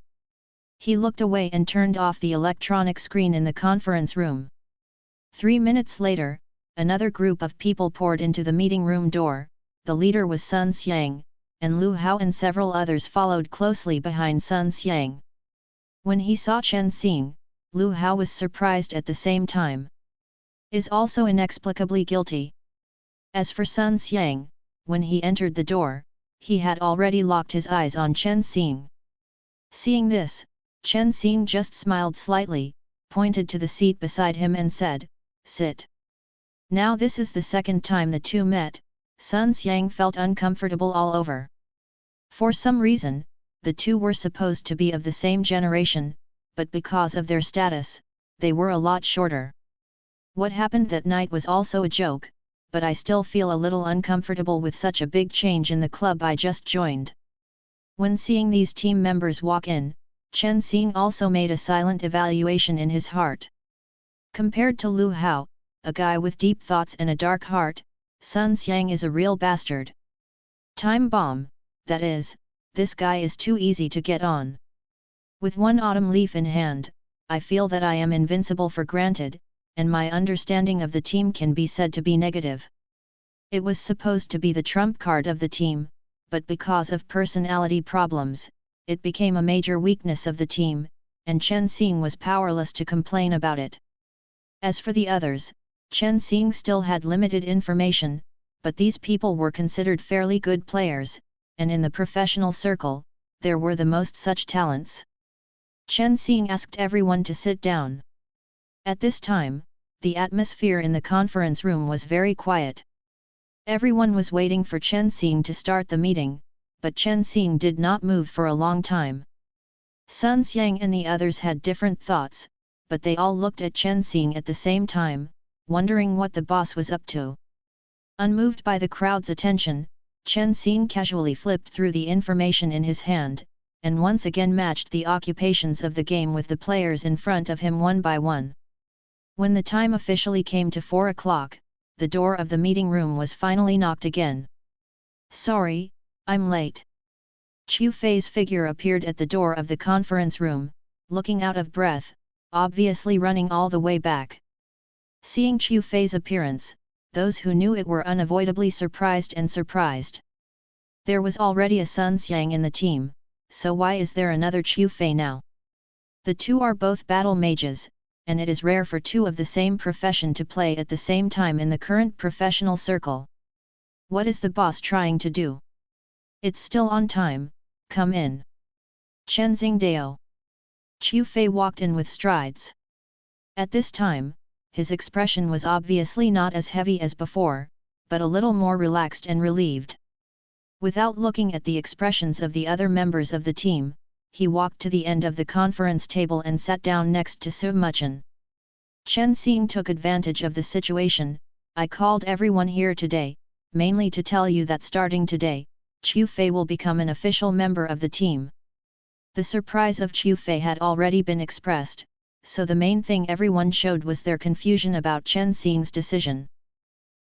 Speaker 1: He looked away and turned off the electronic screen in the conference room. 3 minutes later, another group of people poured into the meeting room door. The leader was Sun Xiang, and Lu Hao and several others followed closely behind Sun Xiang. When he saw Chen Xing, Lu Hao was surprised at the same time. Is also inexplicably guilty. As for Sun Xiang, when he entered the door, he had already locked his eyes on Chen Xing. Seeing this, Chen Xing just smiled slightly, pointed to the seat beside him and said, "Sit." Now this is the second time the two met. Sun Xiang felt uncomfortable all over. For some reason, the two were supposed to be of the same generation, but because of their status, they were a lot shorter. What happened that night was also a joke, but I still feel a little uncomfortable with such a big change in the club I just joined. When seeing these team members walk in, Chen Xing also made a silent evaluation in his heart. Compared to Lu Hao, a guy with deep thoughts and a dark heart, Sun Xiang is a real bastard. Time bomb, that is, this guy is too easy to get on. With one autumn leaf in hand, I feel that I am invincible for granted, and my understanding of the team can be said to be negative. It was supposed to be the trump card of the team, but because of personality problems, it became a major weakness of the team, and Chen Xing was powerless to complain about it. As for the others, Chen Xing still had limited information, but these people were considered fairly good players, and in the professional circle, there were the most such talents. Chen Xing asked everyone to sit down. At this time, the atmosphere in the conference room was very quiet. Everyone was waiting for Chen Xing to start the meeting, but Chen Xing did not move for a long time. Sun Xiang and the others had different thoughts, but they all looked at Chen Xing at the same time, wondering what the boss was up to. Unmoved by the crowd's attention, Chen Xing casually flipped through the information in his hand, and once again matched the occupations of the game with the players in front of him one by one. When the time officially came to 4 o'clock, the door of the meeting room was finally knocked again. "Sorry, I'm late." Qiu Fei's figure appeared at the door of the conference room, looking out of breath, obviously running all the way back. Seeing Qiu Fei's appearance, those who knew it were unavoidably surprised. There was already a Sun Xiang in the team, so why is there another Qiu Fei now? The two are both battle mages, and it is rare for two of the same profession to play at the same time in the current professional circle. What is the boss trying to do? It's still on time, come in. Chen Xingdao. Qiu Fei walked in with strides. At this time, his expression was obviously not as heavy as before, but a little more relaxed and relieved. Without looking at the expressions of the other members of the team, he walked to the end of the conference table and sat down next to Su Muchen. Chen Xing took advantage of the situation. "I called everyone here today, mainly to tell you that starting today, Qiu Fei will become an official member of the team." The surprise of Qiu Fei had already been expressed, so the main thing everyone showed was their confusion about Chen Xing's decision.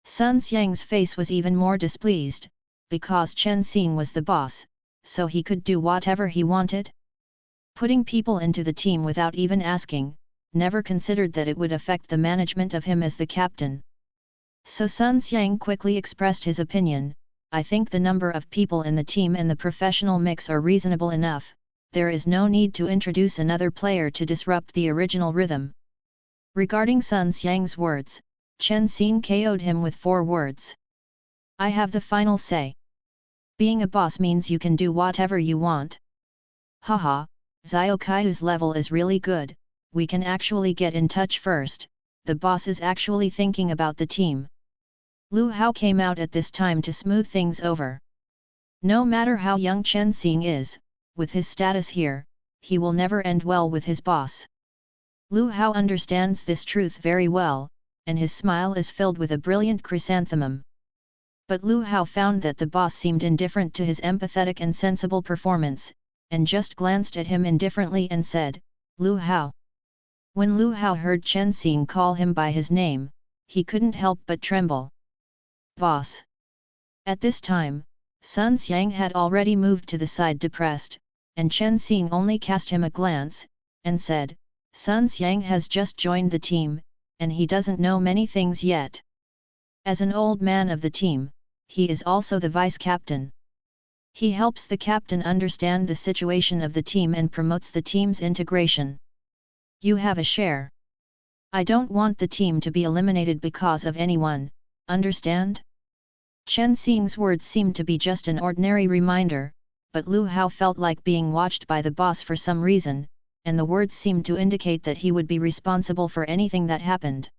Speaker 1: Sun Xiang's face was even more displeased, because Chen Xing was the boss, so he could do whatever he wanted? Putting people into the team without even asking, never considered that it would affect the management of him as the captain. So Sun Xiang quickly expressed his opinion. "I think the number of people in the team and the professional mix are reasonable enough, there is no need to introduce another player to disrupt the original rhythm." Regarding Sun Xiang's words, Chen Xing KO'd him with 4 words. "I have the final say. Being a boss means you can do whatever you want. Haha, Xiao Kaihu's level is really good, we can actually get in touch first, the boss is actually thinking about the team." Lu Hao came out at this time to smooth things over. No matter how young Chen Xing is, with his status here, he will never end well with his boss. Lu Hao understands this truth very well, and his smile is filled with a brilliant chrysanthemum. But Lu Hao found that the boss seemed indifferent to his empathetic and sensible performance, and just glanced at him indifferently and said, "Lu Hao." When Lu Hao heard Chen Xing call him by his name, he couldn't help but tremble. "Boss." At this time, Sun Xiang had already moved to the side depressed, and Chen Xing only cast him a glance, and said, "Sun Xiang has just joined the team, and he doesn't know many things yet. As an old man of the team, he is also the vice-captain. He helps the captain understand the situation of the team and promotes the team's integration. You have a share. I don't want the team to be eliminated because of anyone, understand?" Chen Xing's words seemed to be just an ordinary reminder, but Lu Hao felt like being watched by the boss for some reason, and the words seemed to indicate that he would be responsible for anything that happened.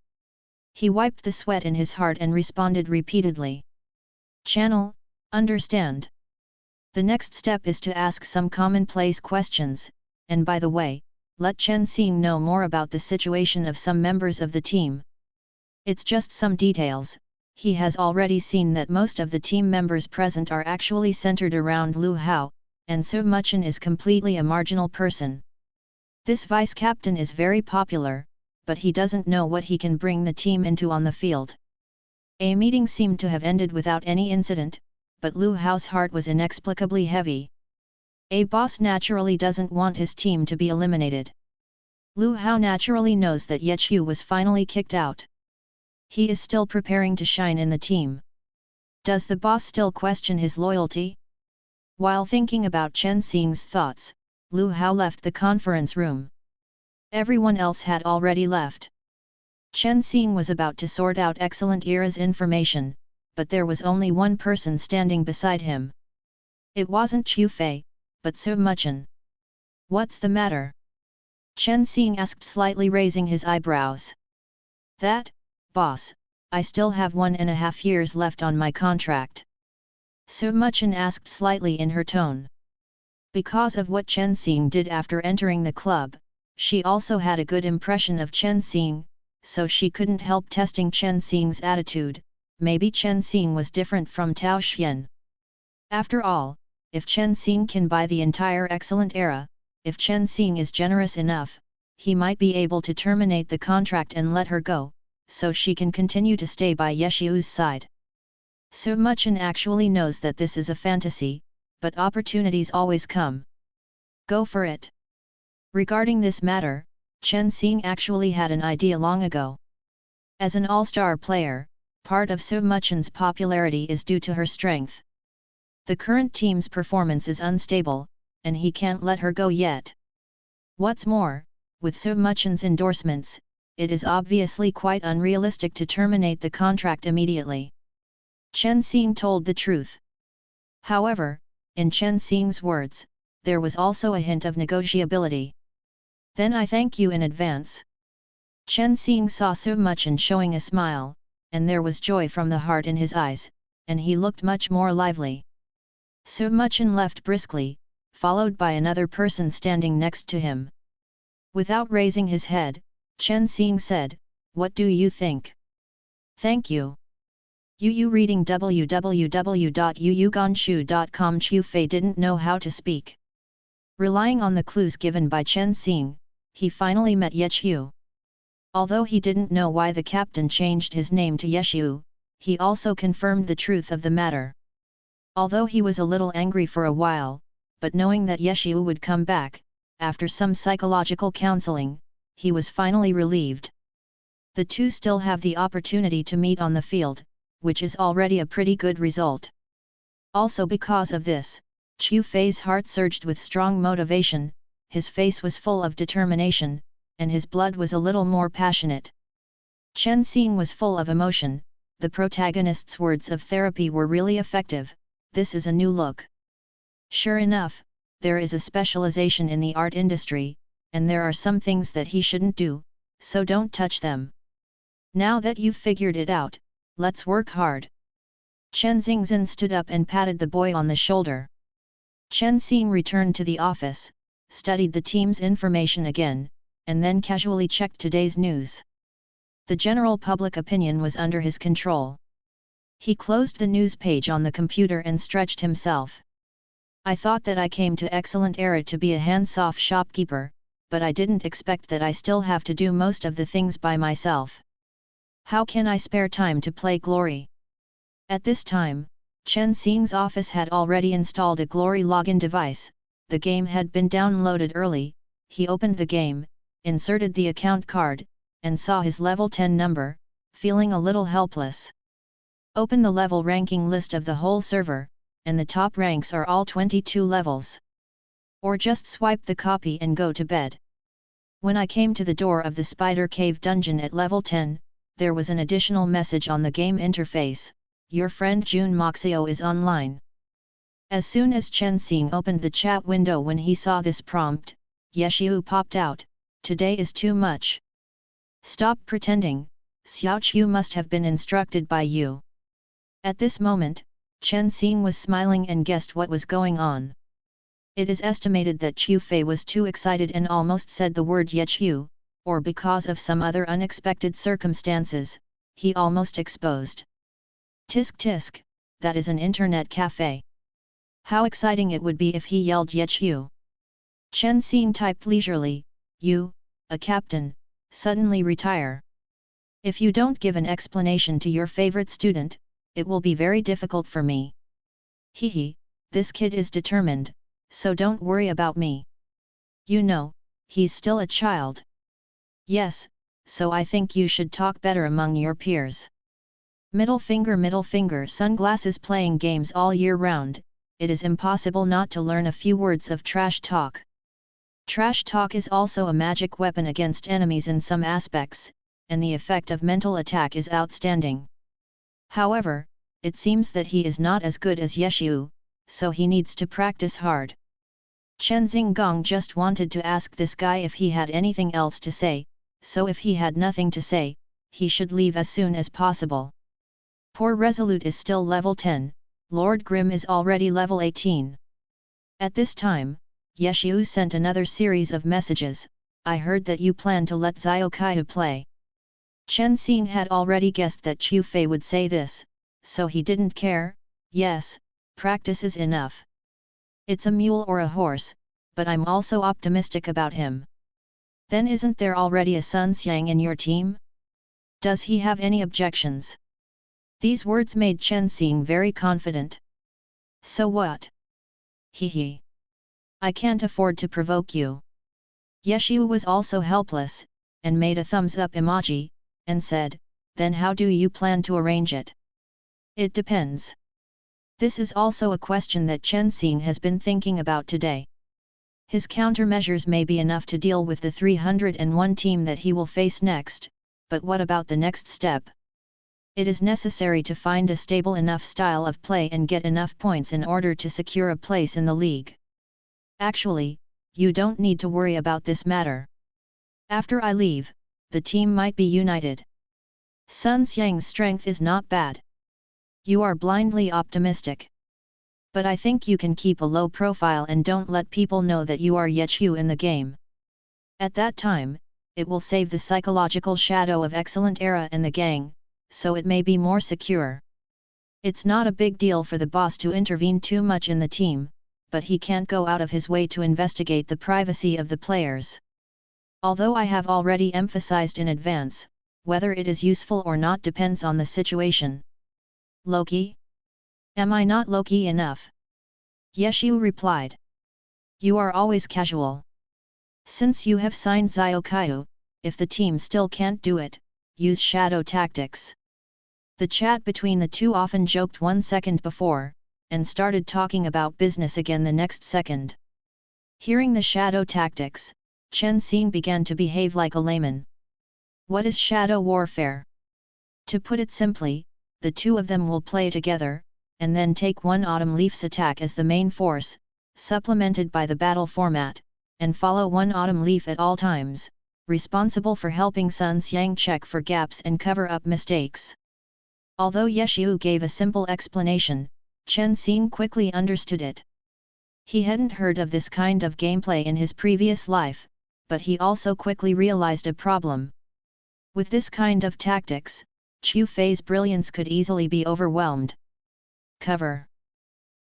Speaker 1: He wiped the sweat in his heart and responded repeatedly. "Channel, understand. The next step is to ask some commonplace questions, and by the way, let Chen Xing know more about the situation of some members of the team. It's just some details. He has already seen that most of the team members present are actually centered around Lu Hao, and Su Muchen is completely a marginal person. This vice-captain is very popular, but he doesn't know what he can bring the team into on the field." A meeting seemed to have ended without any incident, but Lu Hao's heart was inexplicably heavy. A boss naturally doesn't want his team to be eliminated. Lu Hao naturally knows that Ye Qiu was finally kicked out. He is still preparing to shine in the team. Does the boss still question his loyalty? While thinking about Chen Xing's thoughts, Lu Hao left the conference room. Everyone else had already left. Chen Xing was about to sort out Excellent Era's information, but there was only one person standing beside him. It wasn't Qiu Fei, but Su Muchen. "What's the matter?" Chen Xing asked, slightly raising his eyebrows. "That, boss, I still have 1.5 years left on my contract." Su Muchen asked slightly in her tone. Because of what Chen Xing did after entering the club, she also had a good impression of Chen Xing, so she couldn't help testing Chen Xing's attitude. Maybe Chen Xing was different from Tao Xian. After all, if Chen Xing can buy the entire Excellent Era, if Chen Xing is generous enough, he might be able to terminate the contract and let her go, so she can continue to stay by Yeshu's side. Su Muchen actually knows that this is a fantasy, but opportunities always come. Go for it. Regarding this matter, Chen Xing actually had an idea long ago. As an all-star player, part of Su Muchen's popularity is due to her strength. The current team's performance is unstable, and he can't let her go yet. What's more, with Su Muchen's endorsements, it is obviously quite unrealistic to terminate the contract immediately. Chen Xing told the truth. However, in Chen Xing's words, there was also a hint of negotiability. Then I thank you in advance. Chen Xing saw Su Muchen showing a smile, and there was joy from the heart in his eyes, and he looked much more lively. Su Muchen left briskly, followed by another person standing next to him. Without raising his head, Chen Xing said, "What do you think?" "Thank you." Yu reading www.yuyuganshu.com. Qiu Fei didn't know how to speak. Relying on the clues given by Chen Xing, he finally met Yeshu. Although he didn't know why the captain changed his name to Yeshu, he also confirmed the truth of the matter. Although he was a little angry for a while, but knowing that Yeshu would come back, after some psychological counseling, he was finally relieved. The two still have the opportunity to meet on the field, which is already a pretty good result. Also because of this, Qiu Fei's heart surged with strong motivation, his face was full of determination, and his blood was a little more passionate. Chen Xing was full of emotion. The protagonist's words of therapy were really effective. This is a new look. Sure enough, there is a specialization in the art industry, and there are some things that he shouldn't do, so don't touch them. Now that you've figured it out, let's work hard. Chen Xingzhen stood up and patted the boy on the shoulder. Chen Xing returned to the office, studied the team's information again, and then casually checked today's news. The general public opinion was under his control. He closed the news page on the computer and stretched himself. I thought that I came to excellent era to be a hands-off shopkeeper, but I didn't expect that I still have to do most of the things by myself. How can I spare time to play Glory? At this time, Chen Xing's office had already installed a Glory login device. The game had been downloaded early. He opened the game, inserted the account card, and saw his level 10 number, feeling a little helpless. Open the level ranking list of the whole server, and the top ranks are all 22 levels. Or just swipe the copy and go to bed. When I came to the door of the Spider Cave dungeon at level 10, there was an additional message on the game interface: your friend Jun Moxio is online. As soon as Chen Xing opened the chat window when he saw this prompt, Yeshu popped out, "Today is too much. Stop pretending, Xiao Qiu must have been instructed by you." At this moment, Chen Xing was smiling and guessed what was going on. It is estimated that Qiu Fei was too excited and almost said the word Yeshu, or because of some other unexpected circumstances, he almost exposed. Tisk tisk, that is an internet cafe. How exciting it would be if he yelled Yeshu. Chen Xing typed leisurely, "You, a captain, suddenly retire. If you don't give an explanation to your favorite student, it will be very difficult for me. Hehe, this kid is determined, so don't worry about me. You know, he's still a child." "Yes, so I think you should talk better among your peers." Middle finger sunglasses. Playing games all year round, it is impossible not to learn a few words of trash talk. Trash talk is also a magic weapon against enemies in some aspects, and the effect of mental attack is outstanding. However, it seems that he is not as good as Yeshu, so he needs to practice hard. Chen Xinggong just wanted to ask this guy if he had anything else to say, so if he had nothing to say, he should leave as soon as possible. Poor Resolute is still level 10, Lord Grim is already level 18. At this time, Yeshu sent another series of messages: "I heard that you plan to let Xiao Kaihu play." Chen Xing had already guessed that Qiu Fei would say this, so he didn't care. "Yes, practice is enough. It's a mule or a horse, but I'm also optimistic about him." "Then isn't there already a Sun Xiang in your team?" Does he have any objections? These words made Chen Xing very confident. So what? He. I can't afford to provoke you. Yeshu was also helpless, and made a thumbs up emoji, and said, then how do you plan to arrange it? It depends. This is also a question that Chen Xing has been thinking about today. His countermeasures may be enough to deal with the 301 team that he will face next, but what about the next step? It is necessary to find a stable enough style of play and get enough points in order to secure a place in the league. Actually, you don't need to worry about this matter. After I leave, the team might be united. Sun Xiang's strength is not bad. You are blindly optimistic. But I think you can keep a low profile and don't let people know that you are Yeshu in the game. At that time, it will save the psychological shadow of Excellent Era and the gang, so it may be more secure. It's not a big deal for the boss to intervene too much in the team, but he can't go out of his way to investigate the privacy of the players. Although I have already emphasized in advance, whether it is useful or not depends on the situation. Loki? Am I not Loki enough? Yeshu replied. You are always casual. Since you have signed Xiaokyu, if the team still can't do it, use shadow tactics. The chat between the two often joked 1 second before, and started talking about business again the next second. Hearing the shadow tactics, Chen Xing began to behave like a layman. What is shadow warfare? To put it simply, the two of them will play together, and then take one Autumn Leaf's attack as the main force, supplemented by the battle format, and follow one Autumn Leaf at all times, responsible for helping Sun Xiang check for gaps and cover up mistakes. Although Yeshu gave a simple explanation, Chen Xing quickly understood it. He hadn't heard of this kind of gameplay in his previous life, but he also quickly realized a problem. With this kind of tactics, Chu Fei's brilliance could easily be overwhelmed. Cover.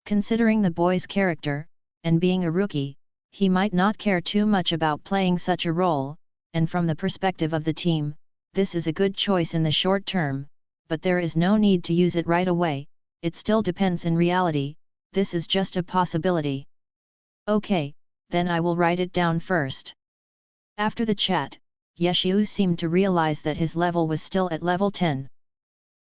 Speaker 1: Considering the boy's character, and being a rookie, he might not care too much about playing such a role, and from the perspective of the team, this is a good choice in the short term, but there is no need to use it right away, it still depends in reality, this is just a possibility. Okay, then I will write it down first. After the chat, Yeshu seemed to realize that his level was still at level 10.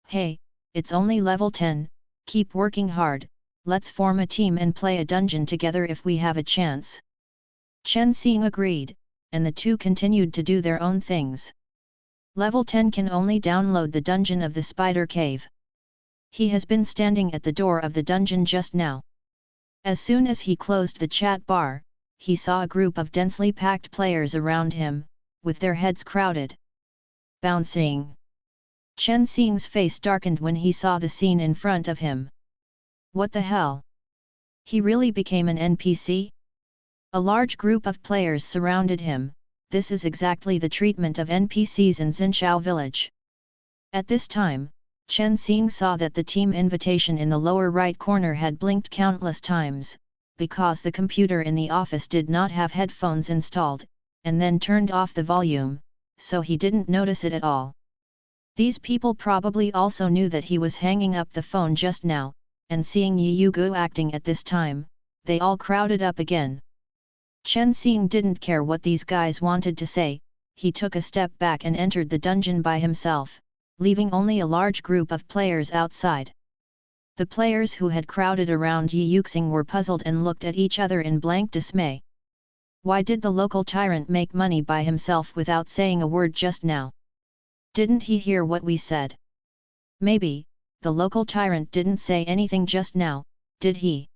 Speaker 1: Hey, it's only level 10, keep working hard, let's form a team and play a dungeon together if we have a chance. Chen Xing agreed, and the two continued to do their own things. Level 10 can only download the dungeon of the Spider Cave. He has been standing at the door of the dungeon just now. As soon as he closed the chat bar, he saw a group of densely packed players around him, with their heads crowded. Bouncing. Chen Xing's face darkened when he saw the scene in front of him. What the hell? He really became an NPC? A large group of players surrounded him. This is exactly the treatment of NPCs in Xinqiao village. At this time, Chen Xing saw that the team invitation in the lower right corner had blinked countless times, because the computer in the office did not have headphones installed, and then turned off the volume, so he didn't notice it at all. These people probably also knew that he was hanging up the phone just now, and seeing Yi Yugu acting at this time, they all crowded up again. Chen Xing didn't care what these guys wanted to say, he took a step back and entered the dungeon by himself, leaving only a large group of players outside. The players who had crowded around Yi Yuxing were puzzled and looked at each other in blank dismay. Why did the local tyrant make money by himself without saying a word just now? Didn't he hear what we said? Maybe, the local tyrant didn't say anything just now, did he?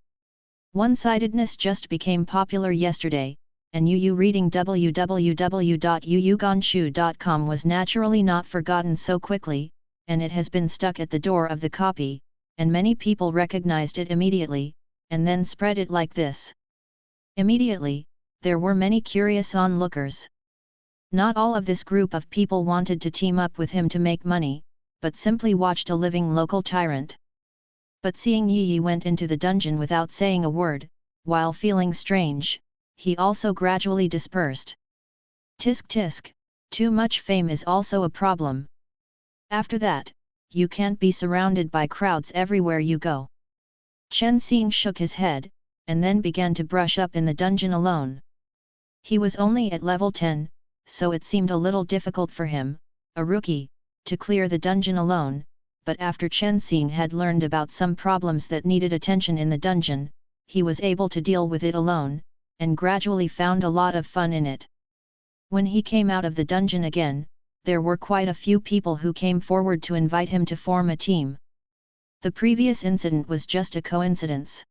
Speaker 1: One-sidedness just became popular yesterday, and Yu reading www.yuyuganshu.com was naturally not forgotten so quickly, and it has been stuck at the door of the copy, and many people recognized it immediately, and then spread it like this. Immediately, there were many curious onlookers. Not all of this group of people wanted to team up with him to make money, but simply watched a living local tyrant. But seeing Yi went into the dungeon without saying a word, while feeling strange, he also gradually dispersed. Tisk tisk, too much fame is also a problem. After that, you can't be surrounded by crowds everywhere you go. Chen Xing shook his head, and then began to brush up in the dungeon alone. He was only at level 10, so it seemed a little difficult for him, a rookie, to clear the dungeon alone, but after Chen Xing had learned about some problems that needed attention in the dungeon, he was able to deal with it alone, and gradually found a lot of fun in it. When he came out of the dungeon again, there were quite a few people who came forward to invite him to form a team. The previous incident was just a coincidence.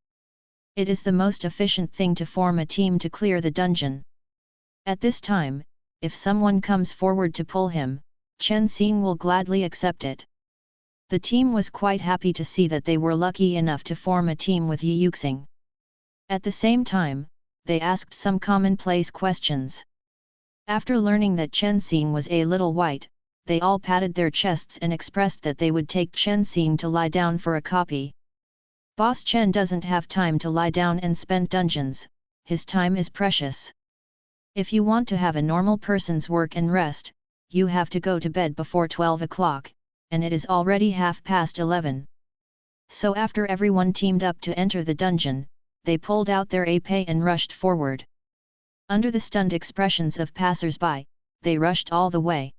Speaker 1: It is the most efficient thing to form a team to clear the dungeon. At this time, if someone comes forward to pull him, Chen Xing will gladly accept it. The team was quite happy to see that they were lucky enough to form a team with Yi Yuxing. At the same time, they asked some commonplace questions. After learning that Chen Xing was a little white, they all patted their chests and expressed that they would take Chen Xing to lie down for a copy. Boss Chen doesn't have time to lie down and spend dungeons, his time is precious. If you want to have a normal person's work and rest, you have to go to bed before 12 o'clock, and it is already 11:30. So after everyone teamed up to enter the dungeon, they pulled out their épée and rushed forward. Under the stunned expressions of passers-by, they rushed all the way.